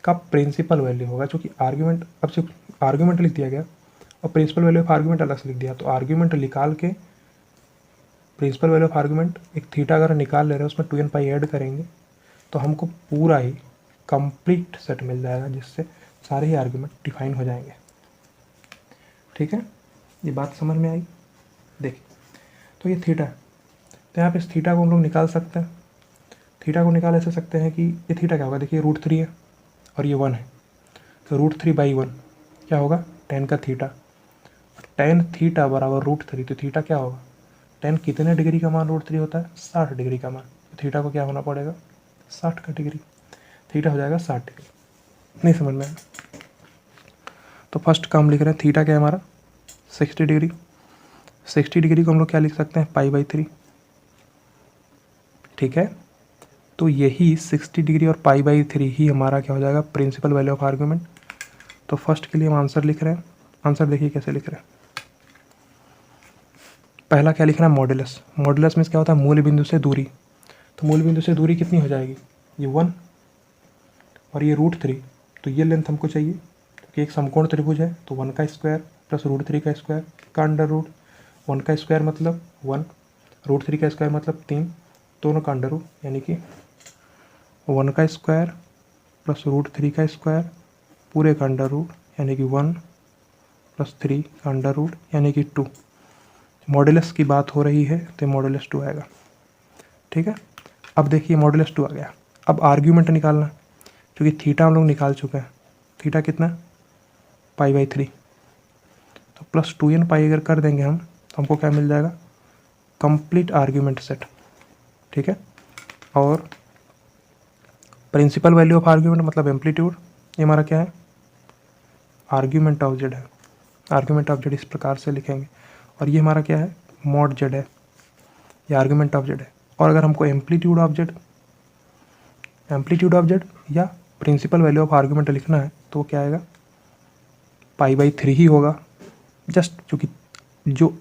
का प्रिंसिपल वैल्यू होगा। चूँकि आर्ग्यूमेंट, अब सिर्फ आर्ग्यूमेंट लिख दिया गया और प्रिंसिपल वैल्यू ऑफ आर्ग्यूमेंट अलग से लिख दिया, तो आर्ग्यूमेंट निकाल के प्रिंसिपल वैल्यू ऑफ आर्ग्यूमेंट एक थीटा अगर निकाल ले रहे हैं उसमें 2n पाई ऐड करेंगे तो हमको पूरा ही कंप्लीट सेट मिल जाएगा, जिससे सारे ही आर्ग्यूमेंट डिफाइन हो जाएंगे। ठीक है, ये बात समझ में आई। देखिए तो ये थीटा है, तो यहाँ पे इस थीटा को हम लोग निकाल सकते हैं। थीटा को निकाल ऐसे सकते हैं कि ये थीटा क्या होगा, देखिए रूट 3 है और ये 1 है, तो रूट 3/1 क्या होगा, tan का थीटा। tan थीटा बराबर रूट 3, तो थीटा क्या होगा, tan कितने डिग्री का मान रूट 3 होता है, 60 डिग्री का मान। तो थीटा को क्या होना पड़ेगा, 60 का डिग्री, थीटा हो जाएगा 60 डिग्री। नहीं समझ में आया, तो फर्स्ट का हम लिख रहे हैं थीटा क्या है हमारा 60 डिग्री। 60 डिग्री को हम लोग क्या लिख सकते हैं, π/3। ठीक है, तो यही 60 डिग्री और π/3 ही हमारा क्या हो जाएगा, प्रिंसिपल वैल्यू ऑफ आर्ग्यूमेंट। तो फर्स्ट के लिए हम आंसर लिख रहे हैं। आंसर देखिए कैसे लिख रहे हैं। पहला क्या लिखना है, मॉडुलस। मॉडुलस मीन्स क्या होता है, मूल बिंदु से दूरी। तो मूल बिंदु से दूरी कितनी हो जाएगी, ये 1 और ये रूट 3, तो ये लेंथ हमको चाहिए क्योंकि एक समकोण त्रिभुज है। तो 1 का स्क्वायर प्लस रूट 3 का स्क्वायर का अंडर रूट, 1 का स्क्वायर मतलब 1, रूट 3 का स्क्वायर मतलब 3, दोनों का अंडर रूट, यानी कि 1 का स्क्वायर प्लस रूट 3 का स्क्वायर पूरे का अंडर रूट, यानी कि 1 प्लस 3 का अंडर रूट, यानी कि 2। मॉडुलस की बात हो रही है तो मॉडुलस 2 आएगा। ठीक है, अब देखिए मॉडुलस 2 आ गया। अब आर्ग्यूमेंट निकालना, क्योंकि थीटा हम लोग निकाल चुके हैं। थीटा कितना, π/3, तो प्लस 2n पाई अगर कर देंगे हम तो हमको क्या मिल जाएगा, कंप्लीट आर्ग्यूमेंट सेट। ठीक है, और प्रिंसिपल वैल्यू ऑफ आर्ग्यूमेंट मतलब एम्पलीट्यूड, ये हमारा क्या है, आर्ग्यूमेंट ऑफ जेड है। आर्ग्यूमेंट ऑफ जेड इस प्रकार से लिखेंगे, और ये हमारा क्या है, मॉड जेड है, ये आर्ग्यूमेंट ऑफ जेड है। और अगर हमको एम्पलीट्यूड ऑफ जेड या प्रिंसिपल वैल्यू ऑफ आर्ग्यूमेंट लिखना है तो क्या आएगा, π/3 ही होगा। जस्ट क्योंकि जो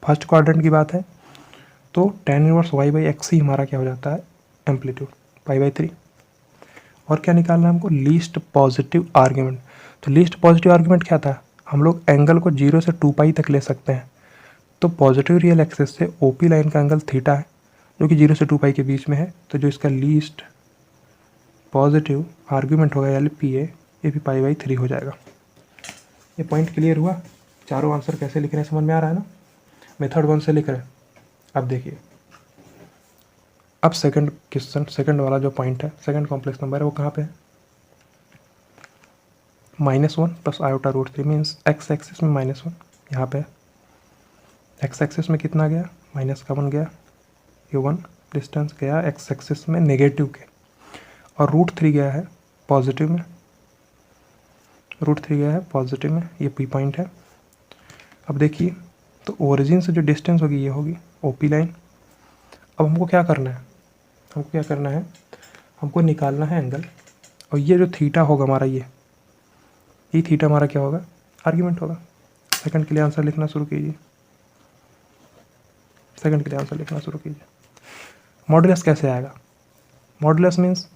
फर्स्ट क्वाड्रेंट की बात है तो tan इनवर्स y/x ही हमारा क्या हो जाता है, एम्पलीट्यूड π/3। और क्या निकालना है हमको, लीस्ट पॉजिटिव आर्ग्यूमेंट। तो लीस्ट पॉजिटिव आर्ग्यूमेंट क्या था, हम लोग एंगल को 0 से 2π तक ले सकते हैं। तो पॉजिटिव रियल एक्सिस से ओपी लाइन का एंगल थीटा है जो कि 0 से 2π के बीच में है। तो जो इसका लीस्ट पॉजिटिव आर्ग्यूमेंट होगा LPA, ये भी π/3 हो जाएगा। ये पॉइंट क्लियर हुआ। चारों आंसर कैसे लिख रहे हैं समझ में आ रहा है ना। मेथड 1 से लिख रहे हैं। अब देखिए, अब सेकंड क्वेश्चन, सेकंड वाला जो पॉइंट है, सेकंड कॉम्प्लेक्स नंबर है, वो कहाँ पे है, -1 plus iota root 3 means X axis में -1 यहाँ पे। एक्स एक्सिस में कितना गया, -1 गया, ये 1 डिस्टेंस गया एक्स एक्सिस में नेगेटिव के, और रूट 3 गया है पॉजिटिव में, रूट 3 गया है पॉजिटिव में, ये पी पॉइंट है। अब देखिए, तो ओरिजिन से जो डिस्टेंस होगी ये होगी ओपी लाइन। अब हमको क्या करना है, हमको क्या करना है, हमको निकालना है एंगल, और ये जो थीटा होगा हमारा, ये थीटा हमारा क्या होगा, आर्ग्यूमेंट होगा। सेकंड के लिए आंसर लिखना शुरू कीजिए, सेकंड के लिए आंसर लिखना शुरू कीजिए। मॉडुलस कैसे आएगा? मॉडुलस मीन्स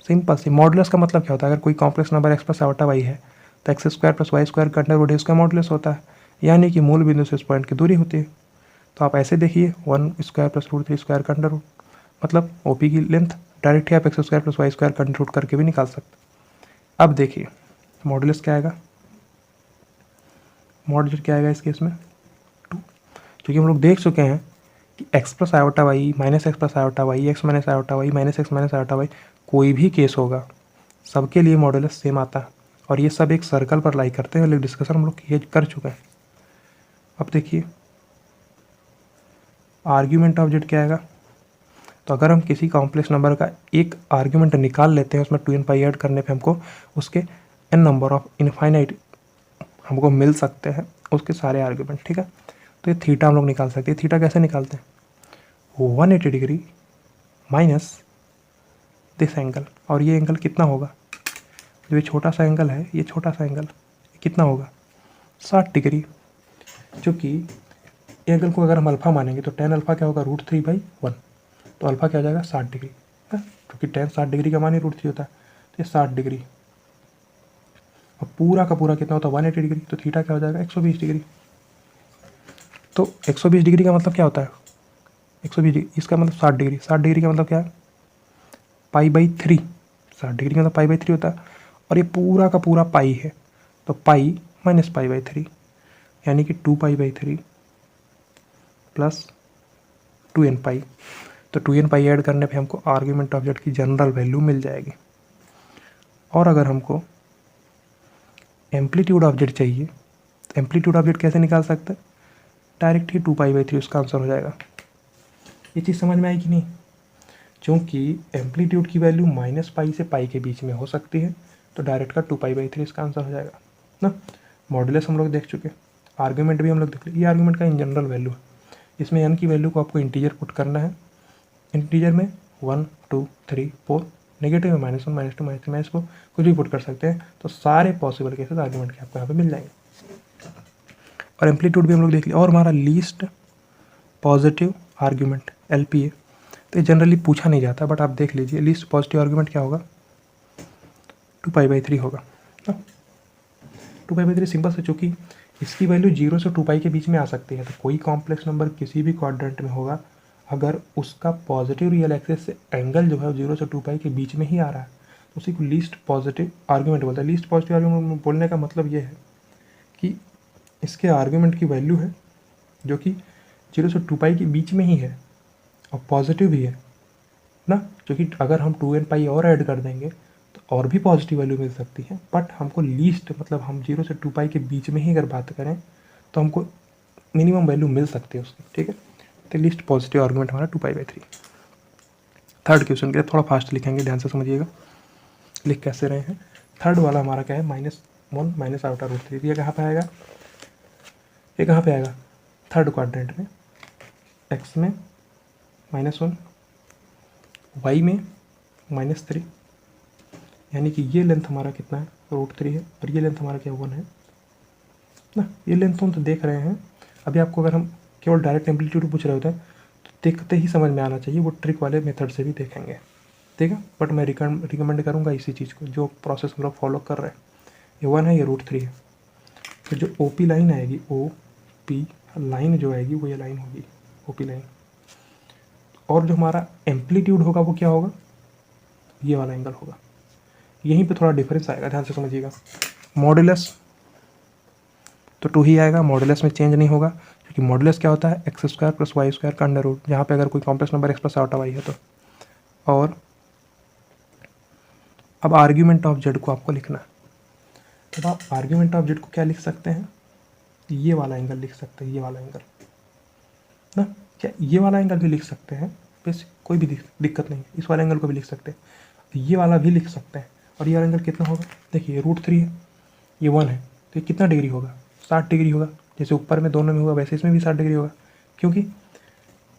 सिंपल सी, मॉडुलस का मतलब क्या होता है? अगर कोई complex number x plus iota y है तो x square plus Y square का अंडर रूट है, उसका मॉडुलस होता है, यानी कि मूल बिंदु से इस पॉइंट की दूरी होती है। तो आप ऐसे देखिए 1 स्क्वायर प्लस रूट 3 स्क्वायर का अंडर रूट, मतलब ओपी की लेंथ डायरेक्ट ही आप X square plus Y square का अंडर रूट करके भी निकाल सकते। अब देखिए मॉडुलस क्या आएगा, मॉडुलस क्या आएगा इस केस में 2, क्योंकि हम लोग देख चुके हैं कि X plus iota Y minus X plus iota Y, X minus iota Y minus X minus iota Y, कोई भी केस होगा सबके लिए मॉडुलस सेम आता है, और ये सब एक सर्कल पर लाई करते हैं, डिस्कशन हम लोग किए कर चुके हैं। अब देखिए आर्ग्यूमेंट ऑफ जेड क्या आएगा, तो अगर हम किसी कॉम्प्लेक्स नंबर का एक आर्ग्यूमेंट निकाल लेते हैं, उसमें 2n पाई ऐड करने पे हमको उसके n नंबर ऑफ इनफाइनाइट हमको मिल सकते हैं, उसके सारे आर्ग्यूमेंट, ठीक है। तो ये थीटा हम लोग निकाल सकते हैं। थीटा कैसे निकालते हैं? 180 डिग्री माइनस दिस एंगल, और ये एंगल कितना होगा? जो ये छोटा सा एंगल है, ये छोटा सा एंगल कितना होगा? 60 डिग्री। चूँकि एंगल को अगर हम अल्फा मानेंगे तो टेन अल्फा क्या होगा? √3/1, तो अल्फा क्या हो जाएगा? 60 डिग्री, क्योंकि टेन 60 डिग्री का मान ही √3 होता है, तो ये 60 डिग्री। अब पूरा का पूरा कितना होता है? 180 डिग्री, तो थीटा क्या हो जाएगा? 120 डिग्री। तो 120 डिग्री का मतलब क्या होता है? 120 डिग्री, इसका मतलब 60 डिग्री, 60 डिग्री का मतलब क्या है? π/3, 60 डिग्री का मतलब π/3 होता है, और ये पूरा का पूरा पाई है, तो पाई माइनस π/3, यानी कि 2π/3 प्लस 2n पाई। तो 2n पाई ऐड करने पे हमको आर्ग्यूमेंट ऑफ जेड की जनरल वैल्यू मिल जाएगी। और अगर हमको एम्पलीट्यूड ऑफ जेड चाहिए, तो एम्पलीट्यूड ऑफ जेड कैसे निकाल सकते हैं? डायरेक्ट ही 2π/3 उसका आंसर हो जाएगा। ये चीज़ समझ में आई कि नहीं? क्योंकि एम्पलीट्यूड की वैल्यू माइनस पाई से पाई के बीच में हो सकती है, तो डायरेक्ट का 2π/3 इसका आंसर हो जाएगा ना। मॉडुलस हम लोग देख चुके, आर्ग्यूमेंट भी हम लोग देख लिए। ये आर्ग्यूमेंट का इन जनरल वैल्यू है, इसमें n की वैल्यू को आपको इंटीजर पुट करना है, इंटीजर में 1 2 3 4, नेगेटिव में -1 -2 -3, इसको कुछ भी पुट कर सकते हैं, तो सारे पॉसिबल केसेस आर्ग्यूमेंट के आपको यहाँ पे मिल जाएंगे। और एम्पलीट्यूड भी हम लोग देख लिया। और हमारा लीस्ट पॉजिटिव आर्ग्यूमेंट LPA, तो ये जनरली पूछा नहीं जाता, बट आप देख लीजिए लीस्ट पॉजिटिव आर्ग्यूमेंट क्या होगा? 2π/3 होगा ना। 2π/3 सिंपल से, चूँकि इसकी वैल्यू 0 से 2π के बीच में आ सकती है, तो कोई कॉम्प्लेक्स नंबर किसी भी क्वाड्रेंट में होगा, अगर उसका पॉजिटिव रियल एक्सिस से एंगल जो है 0 से 2π के बीच में ही आ रहा है, तो उसी को लीस्ट पॉजिटिव आर्ग्यूमेंट बोलता है। लीस्ट पॉजिटिव आर्ग्यूमेंट बोलने का मतलब ये है कि इसके आर्ग्यूमेंट की वैल्यू है जो कि 0 से 2π के बीच में ही है और पॉजिटिव भी है ना, क्योंकि अगर हम 2n पाई और ऐड कर देंगे तो और भी पॉजिटिव वैल्यू मिल सकती है, बट हमको लीस्ट मतलब हम 0 से 2π के बीच में ही अगर बात करें तो हमको मिनिमम वैल्यू मिल सकती है उसकी, ठीक है। तो लीस्ट पॉजिटिव आर्ग्यूमेंट हमारा 2π/3। थर्ड क्वेश्चन के लिए थोड़ा फास्ट लिखेंगे, ध्यान से समझिएगा लिख कैसे रहे हैं। थर्ड वाला हमारा क्या है? -1 माइनस आउटर रूट 3। ये कहाँ पे आएगा? ये कहाँ पे आएगा? थर्ड क्वाड्रेंट में, एक्स में -1, वाई में -3, यानी कि ये लेंथ हमारा कितना है? √3 है, और ये लेंथ हमारा क्या 1 है ना। ये लेंथ हम तो देख रहे हैं। अभी आपको अगर हम केवल डायरेक्ट एम्पलीट्यूड पूछ रहे होते हैं तो देखते ही समझ में आना चाहिए, वो ट्रिक वाले मेथड से भी देखेंगे, ठीक है। बट मैं रिकमेंड करूँगा इसी चीज़ को, जो प्रोसेस हम लोग फॉलो कर रहे हैं। ये 1 है, ये √3 है, तो जो OP लाइन आएगी, OP लाइन जो आएगी वो ये लाइन होगी, OP लाइन। और जो हमारा एम्पलीट्यूड होगा वो क्या होगा? ये वाला एंगल होगा। यहीं पे थोड़ा डिफरेंस आएगा, ध्यान से समझिएगा। मॉडुलस तो 2 ही आएगा, मॉडुलस में चेंज नहीं होगा, क्योंकि मॉडुलस क्या होता है? x² + y² का अंडर रूट, जहाँ पे अगर कोई complex number x plus outta y है तो। और अब आर्ग्यूमेंट ऑफ जेड को आपको लिखना है, तो आप आर्ग्यूमेंट ऑफ जेड को क्या लिख सकते हैं? ये वाला एंगल लिख सकते हैं, ये वाला एंगल ना, क्या ये वाला एंगल भी लिख सकते हैं, बस कोई भी दिक्कत नहीं है, इस वाले एंगल को भी लिख सकते हैं, ये वाला भी लिख सकते हैं। और ये वाला एंगल कितना होगा? देखिए √3 है, ये 1 है, तो ये कितना डिग्री होगा? 60 डिग्री होगा। जैसे ऊपर में दोनों में होगा वैसे इसमें भी 60 डिग्री होगा, क्योंकि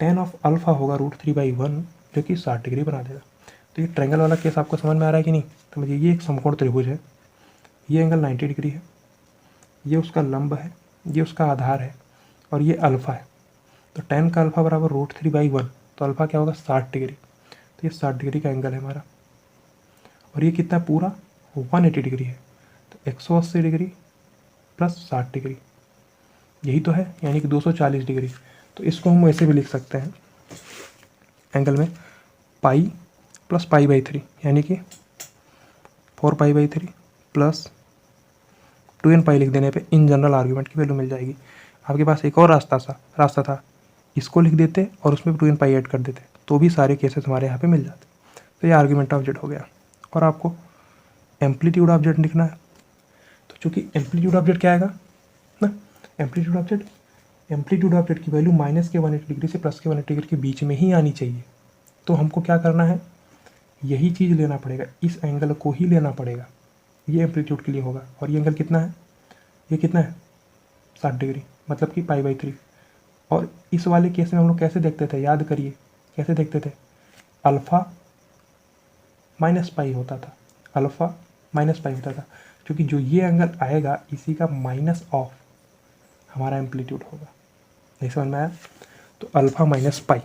tan ऑफ अल्फ़ा होगा √3/1, जो कि 60 डिग्री बना देगा। तो ये ट्रायंगल वाला केस आपको समझ में आ रहा है कि नहीं? तो मुझे ये एक समकोण त्रिभुज है, ये एंगल 90 डिग्री है, ये उसका लंब है ये उसका आधार है और ये अल्फ़ा है। तो tan का अल्फ़ा बराबर √3/1, तो अल्फ़ा क्या होगा 60 डिग्री। तो ये 60 डिग्री का एंगल है हमारा। और ये कितना पूरा 180 डिग्री है, तो 180 डिग्री प्लस 60 डिग्री यही तो है, यानी कि 240 डिग्री। तो इसको हम ऐसे भी लिख सकते हैं एंगल में पाई प्लस पाई/3, यानी कि 4π/3 प्लस 2n पाई लिख देने पे इन जनरल आर्ग्यूमेंट की वैल्यू मिल जाएगी। आपके पास एक और रास्ता था, इसको लिख देते और उसमें 2n पाई ऐड कर देते, तो भी सारे केसेस हमारे यहाँ पे मिल जाते। तो ये आर्ग्यूमेंट ऑफ जेड हो गया। और आपको एम्पलीट्यूड ऑफ जेड लिखना है, तो चूँकि एम्पलीट्यूड ऑफ जेड क्या आएगा ना, एम्पलीट्यूड ऑफ जेड की वैल्यू -180 डिग्री से +180 डिग्री के बीच में ही आनी चाहिए। तो हमको क्या करना है, यही चीज़ लेना पड़ेगा, इस एंगल को ही लेना पड़ेगा। ये एम्पलीट्यूड के लिए होगा। और ये एंगल कितना है, ये कितना है 60 डिग्री, मतलब कि पाई/3। और इस वाले केस में हम लोग कैसे देखते थे, याद करिए कैसे देखते थे, अल्फ़ा माइनस पाई होता था, अल्फ़ा माइनस पाई होता था, क्योंकि जो ये एंगल आएगा इसी का माइनस ऑफ हमारा एम्पलीट्यूड होगा। नहीं समझ में आया? तो अल्फ़ा माइनस पाई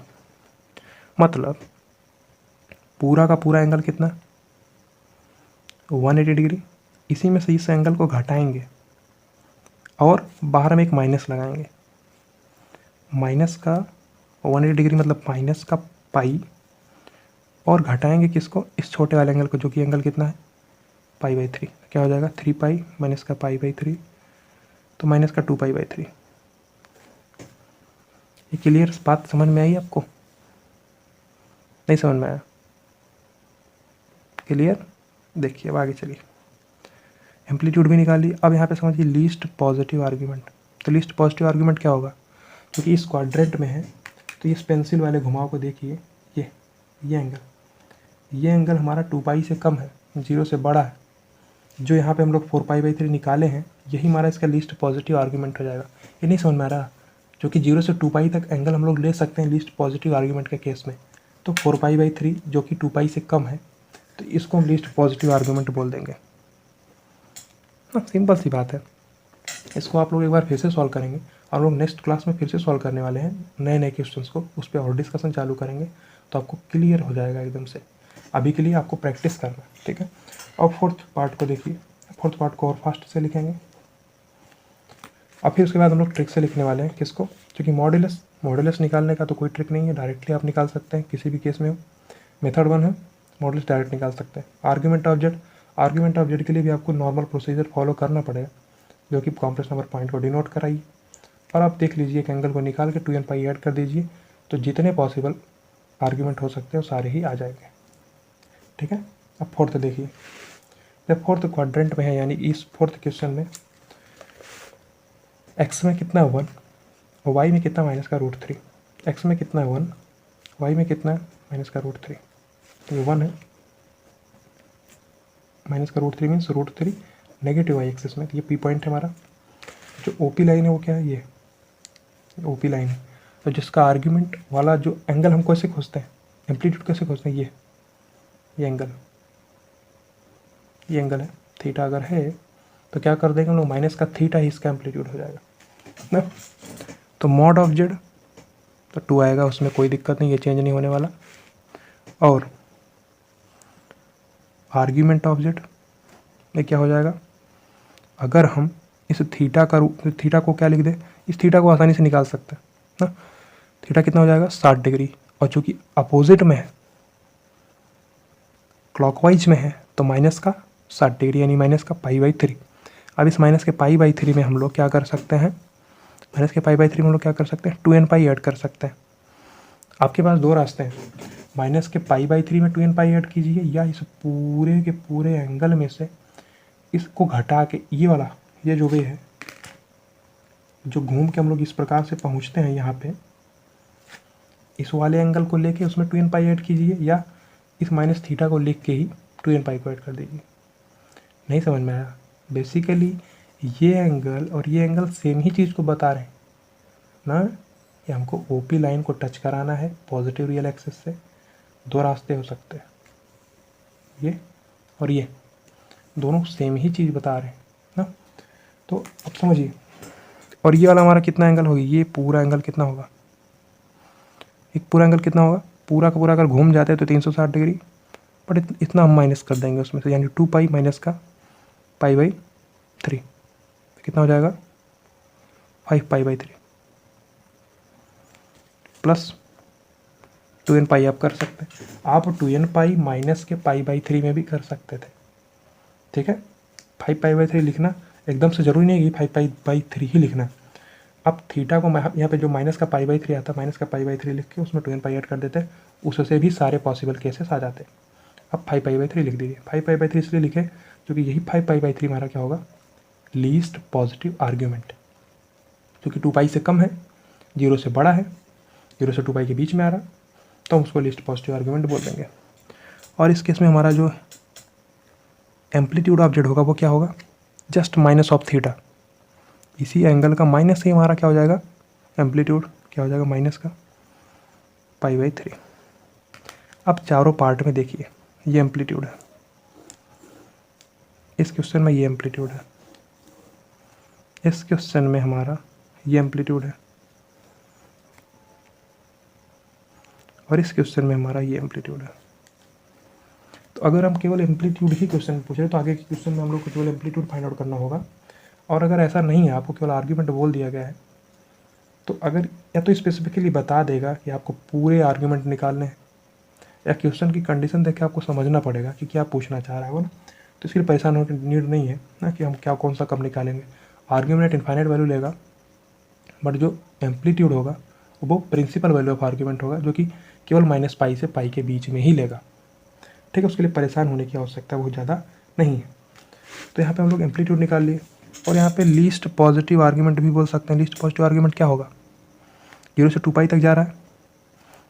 मतलब पूरा का पूरा एंगल कितना 180 डिग्री। इसी में से इस एंगल को घटाएंगे और बाहर में एक माइनस लगाएंगे, माइनस का 180 डिग्री मतलब माइनस का पाई, और घटाएंगे किसको, इस छोटे वाले एंगल को, जो कि एंगल कितना है पाई/3। क्या हो जाएगा 3 पाई माइनस का पाई/3, तो माइनस का 2 पाई/3। ये क्लियर बात समझ में आई आपको? नहीं समझ में आया? क्लियर? देखिए अब आगे चलिए, एम्पलीट्यूड भी निकाल ली। अब यहाँ पे समझिए लीस्ट पॉजिटिव आर्ग्यूमेंट। तो लीस्ट पॉजिटिव आर्ग्यूमेंट क्या होगा, क्योंकि इस क्वाड्रेंट में है, तो इस पेंसिल वाले घुमाव को देखिए, ये एंगल हमारा 2 पाई से कम है, 0 से बड़ा है। जो यहाँ पे हम लोग 4π/3 निकाले हैं, यही हमारा इसका लीस्ट पॉजिटिव आर्ग्यूमेंट हो जाएगा। ये नहीं समझ में आ रहा, जो कि 0 से 2 पाई तक एंगल हम लोग ले सकते हैं लीस्ट पॉजिटिव आर्ग्यूमेंट के केस में। तो 4π/3 जो कि 2 पाई से कम है, तो इसको हम लीस्ट पॉजिटिव आर्ग्यूमेंट बोल देंगे। हाँ, सिंपल सी बात है। इसको आप लोग एक बार फिर से सॉल्व करेंगे, और लोग नेक्स्ट क्लास में फिर से सॉल्व करने वाले हैं नए नए क्वेश्चंस को, उस पर और डिस्कशन चालू करेंगे, तो आपको क्लियर हो जाएगा एकदम से। अभी के लिए आपको प्रैक्टिस करना है, ठीक है। और फोर्थ पार्ट को देखिए, फोर्थ पार्ट को और फास्ट से लिखेंगे। अब फिर उसके बाद हम लोग ट्रिक से लिखने वाले हैं किसको, क्योंकि मॉडुलस निकालने का तो कोई ट्रिक नहीं है, डायरेक्टली आप निकाल सकते हैं किसी भी केस में हो। मेथड 1 है, मॉडुलस डायरेक्ट निकाल सकते हैं। आर्ग्यूमेंट ऑफ जेड के लिए भी आपको नॉर्मल प्रोसीजर फॉलो करना पड़ेगा, जो कि कॉम्प्लेक्स नंबर पॉइंट को डिनोट कराइए। और आप देख लीजिए एक एंगल को निकाल के 2n पाई ऐड कर दीजिए, तो जितने पॉसिबल आर्ग्यूमेंट हो सकते हैं वो सारे ही आ जाएंगे, ठीक है। अब फोर्थ देखिए, जब फोर्थ क्वाड्रेंट में है, यानी इस फोर्थ क्वेश्चन में एक्स में कितना 1 और वाई में कितना -√3। एक्स में कितना 1, वाई में कितना -√3। तो ये 1 है, -√3 मीन्स √3 नेगेटिव वाई एक्सिस में। तो ये पी पॉइंट है हमारा। जो ओपी लाइन है वो क्या है, ये ओपी लाइन है। तो जिसका आर्ग्यूमेंट वाला जो एंगल हम कैसे खोजते हैं, एम्पलीट्यूड कैसे खोजते हैं, ये एंगल है थीटा। अगर है तो क्या कर देंगे हम लोग, माइनस का थीटा ही इसका एम्पलीट्यूड हो जाएगा ना। तो मॉड ऑफ जेड तो 2 आएगा, उसमें कोई दिक्कत नहीं, ये चेंज नहीं होने वाला। और आर्ग्यूमेंट ऑफ जेड में क्या हो जाएगा, अगर हम इस थीटा को क्या लिख दें, इस थीटा को आसानी से निकाल सकते हैं ना। थीटा कितना हो जाएगा 60 डिग्री, और चूंकि अपोजिट में है, क्लॉकवाइज में है, तो माइनस का 60 डिग्री यानी माइनस का पाई/3। अब इस माइनस के पाई/3 में हम लोग क्या कर सकते हैं, माइनस के पाई/3 में हम लोग क्या कर सकते हैं, 2n पाई ऐड कर सकते हैं। आपके पास दो रास्ते हैं, माइनस के पाई/3 में 2n पाई ऐड कीजिए, या इस पूरे के पूरे एंगल में से इसको घटा के ये वाला, ये जो वे है, जो घूम के हम लोग इस प्रकार से पहुंचते हैं यहाँ पे, इस वाले एंगल को लेके उसमें 2n पाई ऐड कीजिए, या इस माइनस थीटा को लिख के ही 2n पाई को ऐड कर दीजिए। नहीं समझ में आया? बेसिकली ये एंगल और ये एंगल सेम ही चीज़ को बता रहे हैं ना, कि हमको ओपी लाइन को टच कराना है पॉजिटिव रियल एक्सिस से। दो रास्ते हो सकते हैं, ये और ये, दोनों सेम ही चीज़ बता रहे हैं ना। तो अब समझिए, और ये वाला हमारा कितना एंगल होगा, ये पूरा एंगल कितना होगा, एक पूरा एंगल कितना होगा, पूरा का पूरा अगर घूम जाते हैं तो 360 डिग्री, बट इतना हम माइनस कर देंगे उसमें से, यानी 2 पाई माइनस का पाई/3 कितना हो जाएगा 5 पाई/3 प्लस 2n पाई आप कर सकते हैं। आप 2n पाई माइनस के पाई/3 में भी कर सकते थे, ठीक है। 5 पाई/3 लिखना एकदम से जरूरी नहीं है कि 5 पाई/3 ही लिखना। अब थीटा को यहाँ पे जो माइनस का पाई/3 आता है, माइनस का पाई/3 लिख के उसमें 2n पाई ऐड कर देते हैं, उससे भी सारे पॉसिबल केसेस आ जाते हैं। अब 5 पाई/3 लिख दीजिए। 5 पाई/3 इसलिए लिखे क्योंकि यही 5 पाई/3 हमारा क्या होगा, लीस्ट पॉजिटिव आर्ग्यूमेंट, क्योंकि 2 पाई से कम है, 0 से बड़ा है, 0 से 2 पाई के बीच में आ रहा, तो हम उसको लीस्ट पॉजिटिव आर्ग्यूमेंट बोल देंगे। और इस केस में हमारा जो एम्पलीट्यूड ऑफ जेड होगा वो क्या होगा, जस्ट माइनस ऑफ थीटा, इसी एंगल का माइनस ही हमारा क्या हो जाएगा, एम्पलीट्यूड क्या हो जाएगा माइनस का पाई/3। अब चारों पार्ट में देखिए, ये एम्पलीट्यूड है, इस क्वेश्चन में ये एम्पलीट्यूड है, इस क्वेश्चन में हमारा ये एम्पलीट्यूड है, और इस क्वेश्चन में हमारा ये एम्पलीट्यूड है। तो अगर हम केवल एम्पलीट्यूड ही क्वेश्चन पूछ रहे हैं तो आगे के क्वेश्चन में हम लोग को केवल एम्पलीट्यूड फाइंड आउट करना होगा। और अगर ऐसा नहीं है, आपको केवल आर्ग्यूमेंट बोल दिया गया है, तो अगर या तो स्पेसिफिकली बता देगा कि आपको पूरे आर्ग्यूमेंट निकालने हैं, या क्वेश्चन की कंडीशन देख के आपको समझना पड़ेगा कि क्या पूछना चाह रहा है वो ना, तो इसके लिए परेशान होने की नीड नहीं है ना कि हम क्या कौन सा कब निकालेंगे। आर्ग्यूमेंट इनफाइनाइट वैल्यू लेगा, बट जो एम्पलीट्यूड होगा वो प्रिंसिपल वैल्यू ऑफ आर्ग्यूमेंट होगा, जो कि केवल माइनस पाई से पाई के बीच में ही लेगा, ठीक है। उसके लिए परेशान होने की आवश्यकता बहुत ज़्यादा नहीं है। तो यहाँ पे हम लोग एम्पलीट्यूड निकाल लिए, और यहाँ पे लीस्ट पॉजिटिव आर्ग्यूमेंट भी बोल सकते हैं। लीस्ट पॉजिटिव आर्ग्यूमेंट क्या होगा, 0 से 2 पाई तक जा रहा है,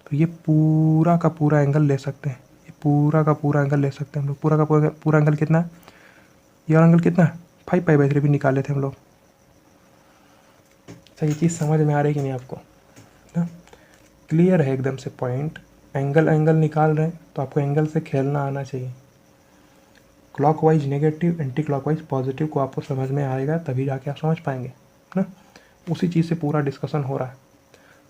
तो ये पूरा का पूरा एंगल ले सकते हैं, ये पूरा का पूरा एंगल ले सकते हैं हम लोग। पूरा का पूरा एंगल कितना है, ये एंगल कितना है 5 पाई/3 भी निकाले थे हम लोग। अच्छा, ये चीज़ समझ में आ रही है कि नहीं आपको ना, क्लियर है एकदम से पॉइंट। एंगल निकाल रहे हैं तो आपको एंगल से खेलना आना चाहिए। Clockwise negative, anti clockwise positive को आपको समझ में आएगा, तभी जाके आप समझ पाएंगे ना। उसी चीज़ से पूरा डिस्कशन हो रहा है।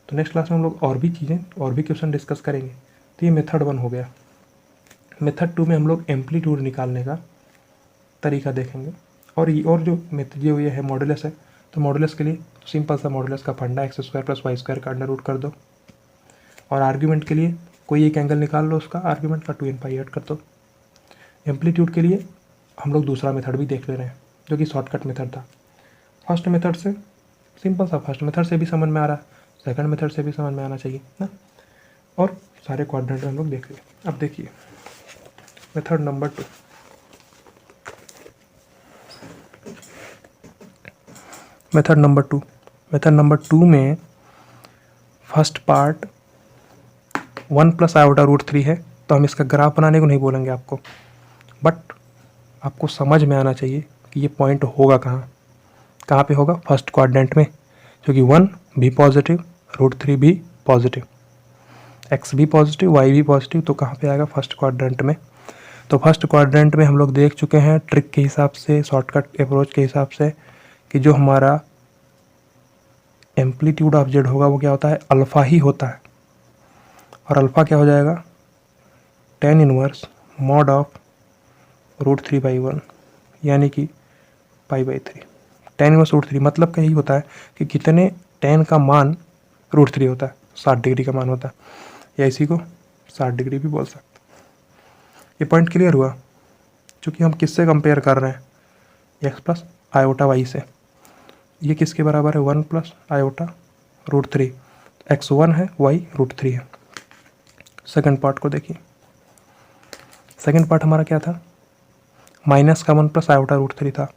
तो नेक्स्ट क्लास में हम लोग और भी चीज़ें और भी क्वेश्चन डिस्कस करेंगे। तो ये मेथड 1 हो गया। मेथड 2 में हम लोग एम्पलीट्यूड निकालने का तरीका देखेंगे। और जो ये है मॉडुलस है, तो मॉडुलस के लिए सिंपल सा मॉडुलस का फंडा x² + y² का अंडर रूट कर दो, और आर्ग्यूमेंट के लिए कोई एक एंगल निकाल लो, उसका आर्ग्यूमेंट का 2n पाई ऐड कर दो। एम्पलीट्यूड के लिए हम लोग दूसरा मेथड भी देख ले रहे हैं, जो कि शॉर्टकट मेथड था। फर्स्ट मेथड से सिंपल सा, फर्स्ट मेथड से भी समझ में आ रहा है, सेकंड मेथड से भी समझ में आना चाहिए ना। और सारे क्वाड्रेंट हम लोग देख लिए। अब देखिए मेथड नंबर 2। मेथड नंबर 2 में फर्स्ट पार्ट 1 + i/√3 है, तो हम इसका ग्राफ बनाने को नहीं बोलेंगे आपको, बट आपको समझ में आना चाहिए कि ये पॉइंट होगा कहाँ पे होगा, फर्स्ट क्वाड्रेंट में, क्योंकि 1 भी पॉजिटिव, √3 भी पॉजिटिव, x भी पॉजिटिव, y भी पॉजिटिव, तो कहाँ पे आएगा, फर्स्ट क्वाड्रेंट में। तो फर्स्ट क्वाड्रेंट में हम लोग देख चुके हैं ट्रिक के हिसाब से, शॉर्टकट अप्रोच के हिसाब से, कि जो हमारा एम्पलीट्यूड ऑफ जेड होगा वो क्या होता है, अल्फ़ा ही होता है। और अल्फ़ा क्या हो जाएगा, tan इनवर्स मॉड ऑफ √3/1, यानी कि पाई/3। tan इनवर्स √3 मतलब का यही होता है कि कितने tan का मान √3 होता है, 60 डिग्री का मान होता है, या इसी को 60 डिग्री भी बोल सकते हैं। ये पॉइंट क्लियर हुआ। चूँकि हम किससे कंपेयर कर रहे हैं, x + i/y से। ये किसके बराबर है, 1 + i/√3। x 1 है, y √3 है। सेकंड पार्ट को देखिए। सेकंड पार्ट हमारा क्या था, माइनस का 1 + i/√3 था।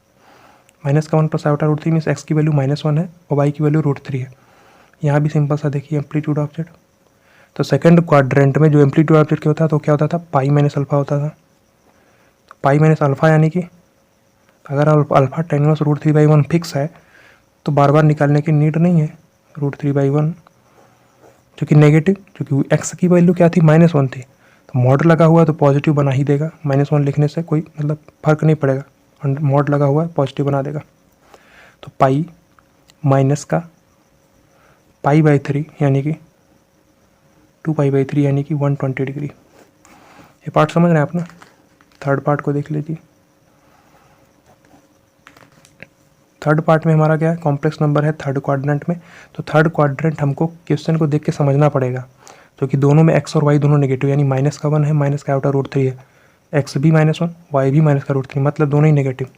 माइनस का 1 + i/√3 मीन्स x की वैल्यू -1 है और y की वैल्यू √3 है। यहाँ भी सिंपल सा देखिए एम्पलीट्यूड ऑफ जेड। तो सेकंड क्वाड्रेंट में जो एम्पलीट्यूड ऑफ जेड क्या होता था, तो क्या होता था, पाई माइनस अल्फ़ा होता था। पाई माइनस अल्फ़ा यानी कि अगर अल्फ़ा tan इनवर्स √3/1 फिक्स है तो बार बार निकालने की नीड नहीं है। √3/1 जो कि नेगेटिव, क्योंकि x की वैल्यू क्या थी, -1 थी, तो मॉड लगा हुआ है तो पॉजिटिव बना ही देगा। -1 लिखने से कोई मतलब फ़र्क नहीं पड़ेगा, मॉड लगा हुआ है पॉजिटिव बना देगा। तो पाई माइनस का π/3 यानी कि 2π/3 यानी कि 120 डिग्री। ये पार्ट समझ रहे हैं आप ना। थर्ड पार्ट को देख लीजिए। थर्ड पार्ट में हमारा क्या है, कॉम्प्लेक्स नंबर है थर्ड क्वाड्रेंट में। तो थर्ड क्वाड्रेंट हमको क्वेश्चन को देख के समझना पड़ेगा, क्योंकि दोनों में x और y दोनों नेगेटिव, यानी माइनस का 1 है, माइनस का √3 है, x भी -1 y भी -√3, मतलब दोनों ही नेगेटिव।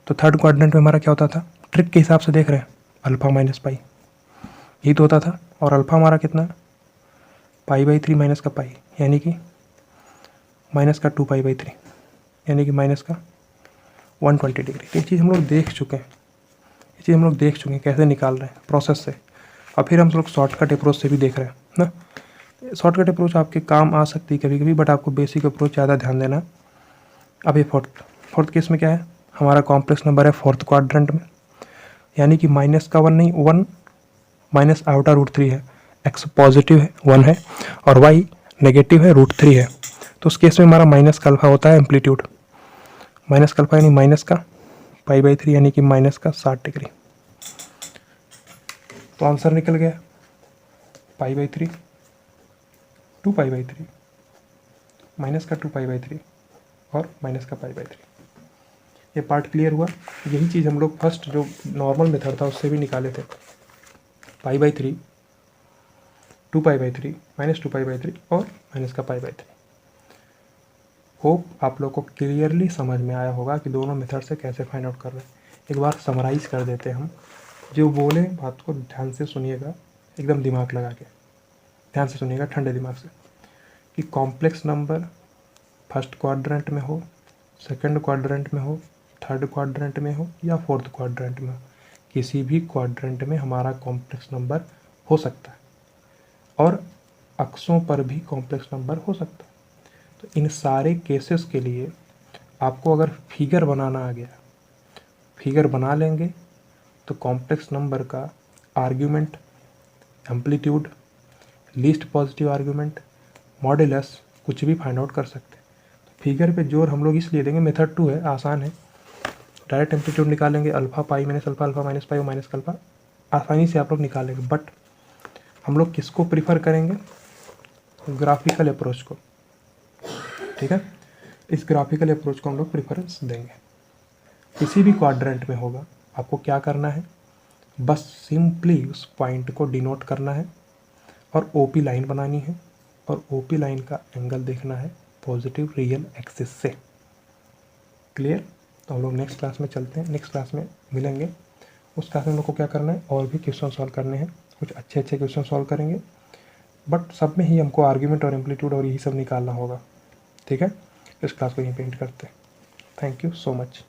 तो थर्ड क्वाड्रेंट में हमारा क्या होता था, ट्रिक के हिसाब से देख रहे हैं, अल्फा माइनस पाई यही तो होता था। और अल्फा हमारा कितना, π/3 माइनस का पाई, यानी कि माइनस का 2π/3 यानी कि माइनस का 120 डिग्री। ये चीज़ हम लोग देख चुके हैं, ये चीज़ हम लोग देख चुके हैं कैसे निकाल रहे हैं प्रोसेस से। और फिर हम लोग शॉर्टकट अप्रोच से भी देख रहे हैं ना। शॉर्टकट अप्रोच आपके काम आ सकती है कभी कभी, बट आपको बेसिक अप्रोच ज़्यादा ध्यान देना। अब ये फोर्थ केस में क्या है, हमारा कॉम्प्लेक्स नंबर है फोर्थ क्वाड्रेंट में, यानी कि माइनस का 1 नहीं, 1 माइनस √3 है, x पॉजिटिव है 1 है, और y नेगेटिव है √3 है। तो उस केस में हमारा माइनस का अल्फा होता है एम्पलीट्यूड, माइनस का अल्फा यानी माइनस का π/3 यानी कि माइनस का 60 डिग्री। तो आंसर निकल गया π/3, 2π/3, माइनस का 2π/3 और माइनस का π/3। ये पार्ट क्लियर हुआ। यही चीज़ हम लोग फर्स्ट जो नॉर्मल मेथड था उससे भी निकाले थे, π/3, 2π/3, -2π/3 और माइनस का π/3। होप आप लोग को क्लियरली समझ में आया होगा कि दोनों मेथड से कैसे फाइंड आउट कर रहे हैं। एक बार समराइज़ कर देते हैं हम, जो बोले बात को ध्यान से सुनिएगा, एकदम दिमाग लगा के ध्यान से सुनिएगा, ठंडे दिमाग से, कि कॉम्प्लेक्स नंबर फर्स्ट क्वाड्रेंट में हो, सेकंड क्वाड्रेंट में हो, थर्ड क्वाड्रेंट में हो या फोर्थ क्वाड्रेंट में हो, किसी भी क्वाड्रेंट में हमारा कॉम्प्लेक्स नंबर हो सकता है, और अक्षों पर भी कॉम्प्लेक्स नंबर हो सकता है। तो इन सारे केसेस के लिए आपको अगर फिगर बनाना आ गया, फिगर बना लेंगे तो कॉम्प्लेक्स नंबर का argument, amplitude, least positive argument, modulus कुछ भी फाइंड आउट कर सकते हैं। तो फिगर पे जोर हम लोग इसलिए देंगे, मेथड 2 है, आसान है, डायरेक्ट एम्पलीट्यूड निकालेंगे, alpha pi minus alpha, alpha minus pi और माइनस का अल्फा, आसानी से आप लोग निकालेंगे। बट हम लोग किसको प्रीफर करेंगे, ग्राफिकल अप्रोच को, ठीक है। इस ग्राफिकल अप्रोच को हम लोग प्रीफरेंस देंगे। किसी भी क्वाड्रेंट में होगा, आपको क्या करना है, बस सिंपली उस पॉइंट को डिनोट करना है और ओपी लाइन बनानी है, और ओपी लाइन का एंगल देखना है पॉजिटिव रियल एक्सिस से। क्लियर। तो हम लोग नेक्स्ट क्लास में चलते हैं, नेक्स्ट क्लास में मिलेंगे। उस क्लास में हम लोग को क्या करना है, और भी क्वेश्चन सॉल्व करने हैं, कुछ अच्छे अच्छे क्वेश्चन सॉल्व करेंगे, बट सब में ही हमको आर्ग्यूमेंट और एम्पलीट्यूड और यही सब निकालना होगा, ठीक है। इस क्लास को यहीं पे एंड करते हैं। Thank you so much.